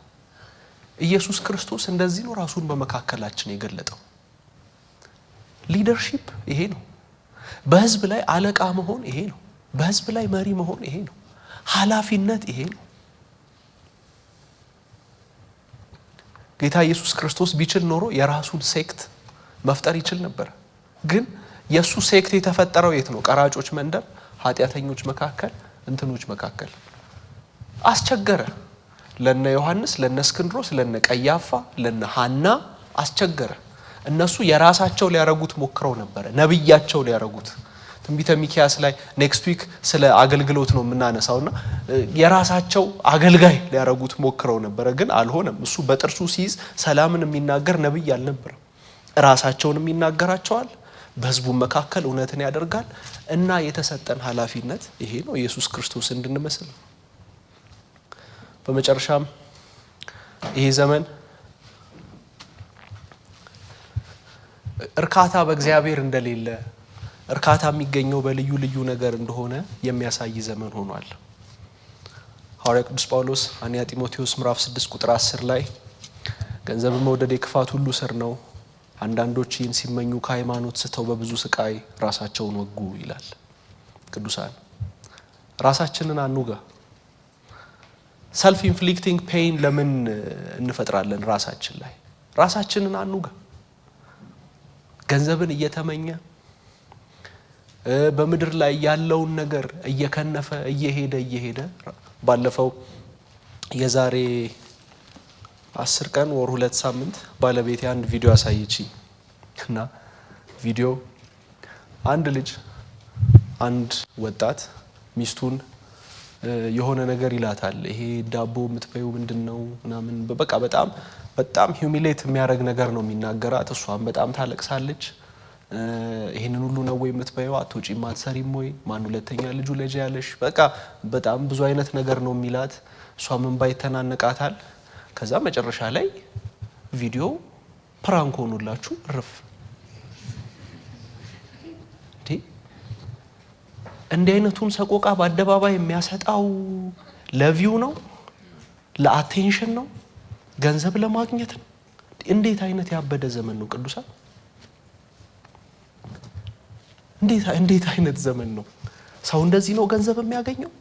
ኢየሱስ ክርስቶስ እንደዚህ ነው ራሱን በመካከላችን የገለጠው። ሊደርሺፕ ይሄ ነው። በህዝብ ላይ አለቃ መሆን ይሄ ነው። በህዝብ ላይ መሪ መሆን ይሄ ነው። ኃላፊነት ይሄ ነው። ጌታ ኢየሱስ ክርስቶስ ቢችል ኖሮ የራሱን ሴክት መፍጠር ይችል ነበር። ግን የሱ ሴክት የተፈጠረው የት ነው? ቀራጮች መንደር፣ ኃጢአተኞች መካከል፣ እንትኖች መካከል። አስቸገረ። ለነ ዮሐንስ፣ ለነ እስክንድሮስ፣ ለነ ቀያፋ፣ ለነ ሐና አስቸገረ። እነሱ የራሳቸው ሊያረጉት ሞክረው ነበር፣ ነብያቸው ሊያረጉት። ትንቢተ ሚክያስ ላይ ኔክስት ዊክ ስለ አገልግሎት ነው የምናነሳውና የራሳቸው አገልጋይ ሊያረጉት ሞክረው ነበር፣ ግን አልሆነም። እሱ በጥርሱ ሲይዝ ሰላምን የሚናገር ነብይ አልነበረም። ራሳቸውንም ይናገራቸዋል፣ በህዝቡ መካከል እውነትን ያደርጋል። እና የተሰጠን ኃላፊነት ይሄ ነው፣ ኢየሱስ ክርስቶስ እንድንመስል። በመጨረሻም ይሄ ዘመን እርካታ በእግዚአብሔር እንደሌለ፣ እርካታ የሚገኘው በልዩ ልዩ ነገር እንደሆነ የሚያሳይ ዘመን ሆኗል። ሐዋርያ ቅዱስ ጳውሎስ አንያ ጢሞቴዎስ ምዕራፍ 6 ቁጥር 10 ላይ ገንዘብ መውደድ የክፋት ሁሉ ስር ነው፣ አንዳንዶች ይህን ሲመኙ ከሃይማኖት ስተው በብዙ ስቃይ ራሳቸውን ወጉ ይላል። ቅዱሳን ራሳችንን አንውጋ። ሰልፍ ኢንፍሊክቲንግ ፔይን ለምን እንፈጥራለን? ራሳችንን አንውጋ። ገንዘብን እየተመኘ በምድር ላይ ያለውን ነገር እየከነፈ እየሄደ ባለፈው የዛሬ 10 ቀን ወር 2 ሳምንት ባለቤቴ አንድ ቪዲዮ አሳየችኝ እና ቪዲዮ አንድ ልጅ አንድ ወጣት ሚስቱን የሆነ ነገር ይላታል። ይሄ ዳቦ የምትበይው ምንድነው ምናምን በቃ በጣም ሂዩሚሌት የሚያደርግ ነገር ነው የሚናገራት። እሷም በጣም ታለቅሳለች። ይሄንን ሁሉ ነው ወይ የምትበይው? አትወጪም አትሰሪም ወይ? ማን ሁለተኛ ልጁ ልጅ ያለሽ? በቃ በጣም ብዙ አይነት ነገር ነው የሚላት። እሷም እንባ ይተናነቃታል። ከዛ መጨረሻ ላይ ቪዲዮ ፕራንክ ሆኖላችሁ እርፍ። እንዲህ አይነቱን ሰቆቃ በአደባባይ የሚያሰጣው ለቪው ነው? ለአቴንሽን ነው? ገንዘብ ለማግኘት ነው? እንዴት አይነት ያበደ ዘመን ነው ቅዱሳን! እንዴት አይነት ዘመን ነው! ሰው እንደዚህ ነው ገንዘብ የሚያገኘው?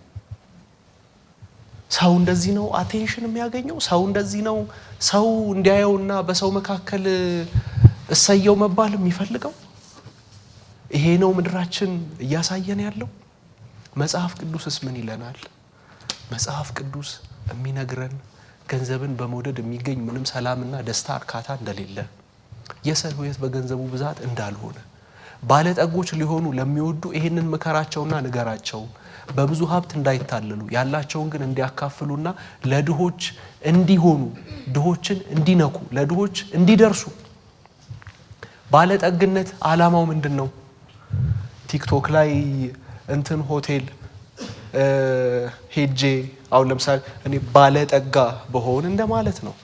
ሰው እንደዚህ ነው አቴንሽን የሚያገኘው። ሰው እንደዚህ ነው ሰው እንዲያየውና በሰው መካከል እሰየው መባል የሚፈልገው። ይሄ ነው ምድራችን እያሳየን ያለው። መጽሐፍ ቅዱስስ ምን ይለናል? መጽሐፍ ቅዱስ የሚነግረን ገንዘብን በመውደድ የሚገኝ ምንም ሰላምና ደስታ እርካታ እንደሌለ፣ የሰው ሕይወት በገንዘቡ ብዛት እንዳልሆነ፣ ባለጠጎች ሊሆኑ ለሚወዱ ይሄንን ምከራቸውና ንገራቸው፣ በብዙ ሀብት እንዳይታለሉ ያላቸውን ግን እንዲያካፍሉና ለድሆች እንዲሆኑ፣ ድሆችን እንዲነኩ፣ ለድሆች እንዲደርሱ። ባለጠግነት ዓላማው ምንድነው? ቲክቶክ ላይ እንትን ሆቴል ሄጄ አሁን ለምሳሌ እኔ ባለጠጋ በሆን እንደማለት ነው።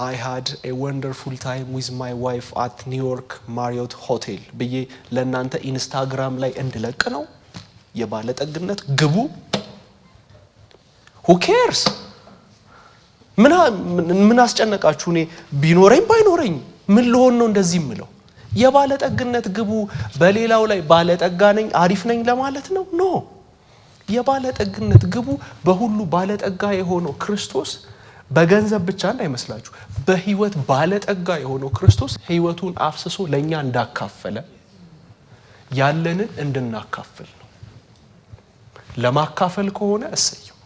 I had a wonderful time with my wife at New York Marriott Hotel ብዬ ለእናንተ ኢንስታግራም ላይ እንድለቅ ነው የባለጠግነት ግቡ? who cares? ምን አስጨነቃችሁ? እኔ ቢኖረኝ ባይኖረኝ ምን ልሆን ነው እንደዚህ የምለው? የባለጠግነት ግቡ በሌላው ላይ ባለጠጋ ነኝ አሪፍ ነኝ ለማለት ነው? ኖ። የባለጠግነት ግቡ በሁሉ ባለጠጋ የሆነው ክርስቶስ፣ በገንዘብ ብቻ እንዳይመስላችሁ፣ በህይወት ባለጠጋ የሆነው ክርስቶስ ህይወቱን አፍስሶ ለኛ እንዳካፈለ ያለንን እንድናካፍል ነው። ለማካፈል ከሆነ እሰየው።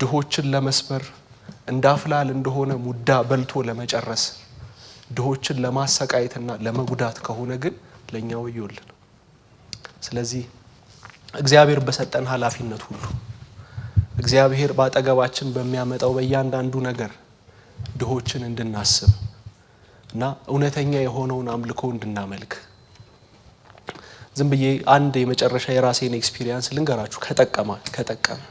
ድሆችን ለመስበር እንዳፍላል እንደሆነ ሙዳ በልቶ ለመጨረስ ድሆችን ለማሰቃየትና ለመጉዳት ከሆነ ግን ለኛ ወዮልን። ስለዚህ እግዚአብሔር በሰጠን ኃላፊነት ሁሉ እግዚአብሔር ባጠገባችን በሚያመጣው በእያንዳንዱ ነገር ድሆችን እንድናስብ እና እውነተኛ የሆነውን አምልኮ እንድናመልክ። ዝም ብዬ አንድ የመጨረሻ የራሴን ኤክስፒሪየንስ ልንገራችሁ ከጠቀመ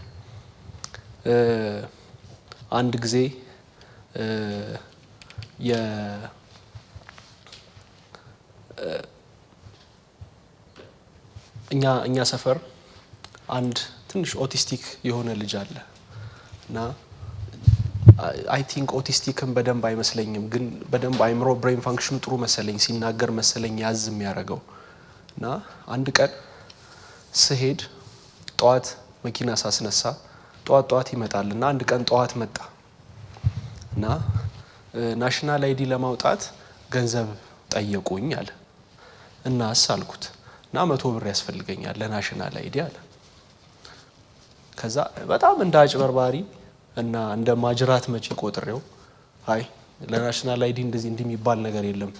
አንድ ጊዜ እኛ ሰፈር አንድ ትንሽ ኦቲስቲክ የሆነ ልጅ አለ እና አይ ቲንክ ኦቲስቲክም በደንብ አይመስለኝም፣ ግን በደንብ አይምሮ ብሬን ፋንክሽኑ ጥሩ መሰለኝ፣ ሲናገር መሰለኝ ያዝ የሚያደርገው። እና አንድ ቀን ስሄድ ጠዋት መኪና ሳስነሳ ጠዋት ይመጣል እና አንድ ቀን ጠዋት መጣ እና ናሽናል አይዲ ለማውጣት ገንዘብ ጠየቁኝ አለ። እናስ አልኩት እና 100 ብር ያስፈልገኛል ለናሽናል አይዲ አለ። ከዛ በጣም እንደ አጭበርባሪ እና እንደ ማጅራት መጪ ቆጥሬው አይ ለናሽናል አይዲ እንደዚህ የሚባል ነገር የለም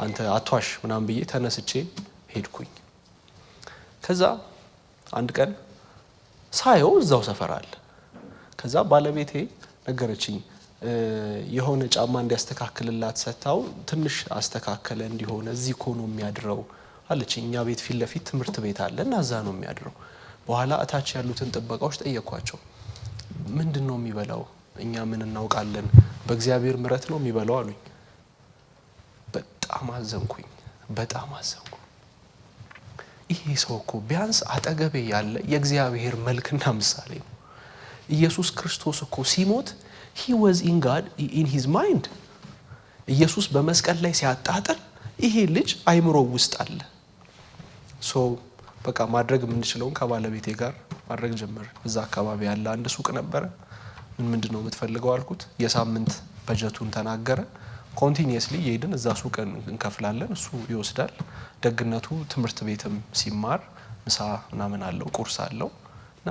አንተ አቷሽ ምናምን ብዬ ተነስቼ ሄድኩኝ። ከዛ አንድ ቀን ሳየው እዛው ሰፈር አለ። ከዛ ባለቤቴ ነገረችኝ የሆነ ጫማ እንዲያስተካክልላት ሰታው ትንሽ አስተካከለ እንዲሆነ እዚህ ኮ ነው የሚያድረው አለችኝ። እኛ ቤት ፊት ለፊት ትምህርት ቤት አለ እና እዛ ነው የሚያድረው። በኋላ እታች ያሉትን ጥበቃዎች ጠየኳቸው፣ ምንድነው የሚበላው? እኛ ምን እናውቃለን? በእግዚአብሔር ምሕረት ነው የሚበላው አሉኝ። በጣም አዘንኩኝ። ይሄ ሰው እኮ ቢያንስ አጠገቤ ያለ የእግዚአብሔር መልክና ምሳሌ ነው። ኢየሱስ ክርስቶስ እኮ ሲሞት he was in God in his mind። ኢየሱስ በመስቀል ላይ ሲያጣጥር ይሄ ልጅ አይምሮ ውስጥ አለ። በቃ ማድረግ የምንችለውን ከባለቤቴ ጋር ማድረግ ጀመር። እዛ አካባቢ ያለ አንድ ሱቅ ነበረ። ምንድነው የምትፈልገው አልኩት። የሳምንት በጀቱን ተናገረ። ኮንቲኒየስሊ የሄድን እዛ ሱቅ እንከፍላለን፣ እሱ ይወስዳል። ደግነቱ ትምህርት ቤትም ሲማር ምሳ ምናምን አለው፣ ቁርስ አለው እና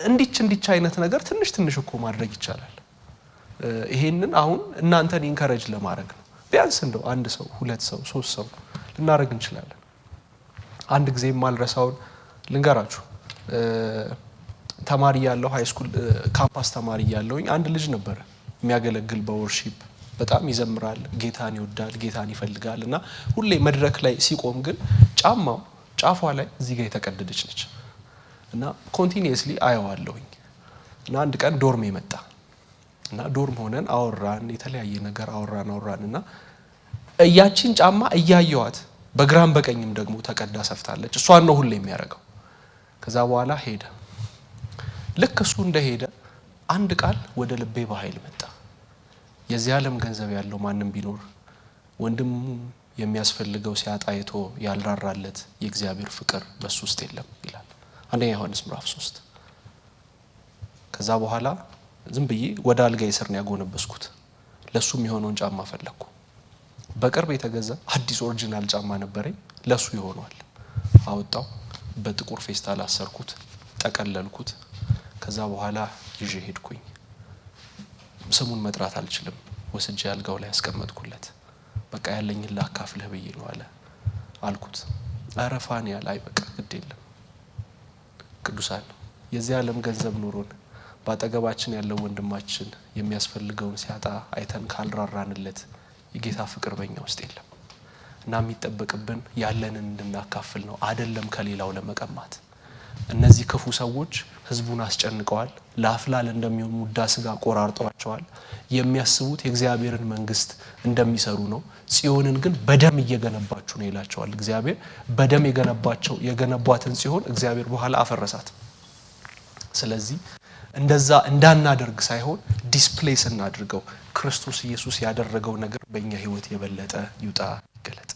እንዲች አይነት ነገር ትንሽ እኮ ማድረግ ይቻላል። ይሄንን አሁን እናንተን ኢንከሬጅ ለማድረግ ነው። ቢያንስ እንደው አንድ ሰው፣ ሁለት ሰው፣ ሶስት ሰው ልናደርግ እንችላለን። አንድ ጊዜ ማልረሳውን ልንገራችሁ። ተማሪ ያለው ሃይ ስኩል ካምፓስ ተማሪ ያለውኝ አንድ ልጅ ነበር የሚያገለግል በወርሺፕ በጣም ይዘምራል፣ ጌታን ይወዳል፣ ጌታን ይፈልጋል እና ሁሌ መድረክ ላይ ሲቆም ግን ጫማው ጫፏ ላይ እዚህ ጋር የተቀደደች ነች እና ኮንቲኒየስሊ አየዋለሁኝ። እና አንድ ቀን ዶርም መጣ እና ዶርም ሆነን አወራን፣ የተለያየ ነገር አወራን እና ያቺን ጫማ እያየዋት በግራም በቀኝም ደግሞ ተቀዳ ሰፍታለች። እሷን ነው ሁሌ የሚያደርገው። ከዛ በኋላ ሄደ። ልክ እሱ እንደሄደ አንድ ቃል ወደ ልቤ በኃይል መጣ። የዚህ ዓለም ገንዘብ ያለው ማንም ቢኖር ወንድሙ የሚያስፈልገው ሲያጣ አይቶ ያልራራለት የእግዚአብሔር ፍቅር በሱ ውስጥ የለም ይላል አንደኛ ዮሐንስ ምዕራፍ 3። ከዛ በኋላ ዝም ብዬ ወደ አልጋዬ ስር ነው ያጎነበስኩት። ለሱ የሚሆነውን ጫማ ፈለኩ። በቅርብ የተገዛ አዲስ ኦሪጂናል ጫማ ነበረኝ፣ ለሱ ይሆናል። አወጣው፣ በጥቁር ፌስታል አሰርኩት፣ ጠቀለልኩት። ከዛ በኋላ ይዤ ሄድኩኝ። ስሙን መጥራት አልችልም። ወስጄ አልጋው ላይ ያስቀመጥኩለት። በቃ ያለኝን ላካፍልህ ብዬ ነው አልኩት። አረፋን ያለ አይ በቃ ግድ የለም። ቅዱሳን የዚህ ዓለም ገንዘብ ኑሮን ባጠገባችን ያለው ወንድማችን የሚያስፈልገውን ሲያጣ አይተን ካልራራንለት የጌታ ፍቅር በእኛ ውስጥ የለም። እና የሚጠበቅብን ያለንን እንድናካፍል ነው፣ አይደለም ከሌላው ለመቀማት። እነዚህ ክፉ ሰዎች ህዝቡን አስጨንቀዋል። ለአፍላል እንደሚሆን ሙዳ ስጋ ቆራርጠዋቸዋል። የሚያስቡት የእግዚአብሔርን መንግስት እንደሚሰሩ ነው። ጽዮንን ግን በደም እየገነባችሁ ነው ይላቸዋል እግዚአብሔር። በደም የገነቧትን ጽዮን እግዚአብሔር በኋላ አፈረሳት። ስለዚህ እንደዛ እንዳናደርግ ሳይሆን ዲስፕሌስ እናድርገው። ክርስቶስ ኢየሱስ ያደረገው ነገር በእኛ ህይወት የበለጠ ይውጣ ይገለጥ።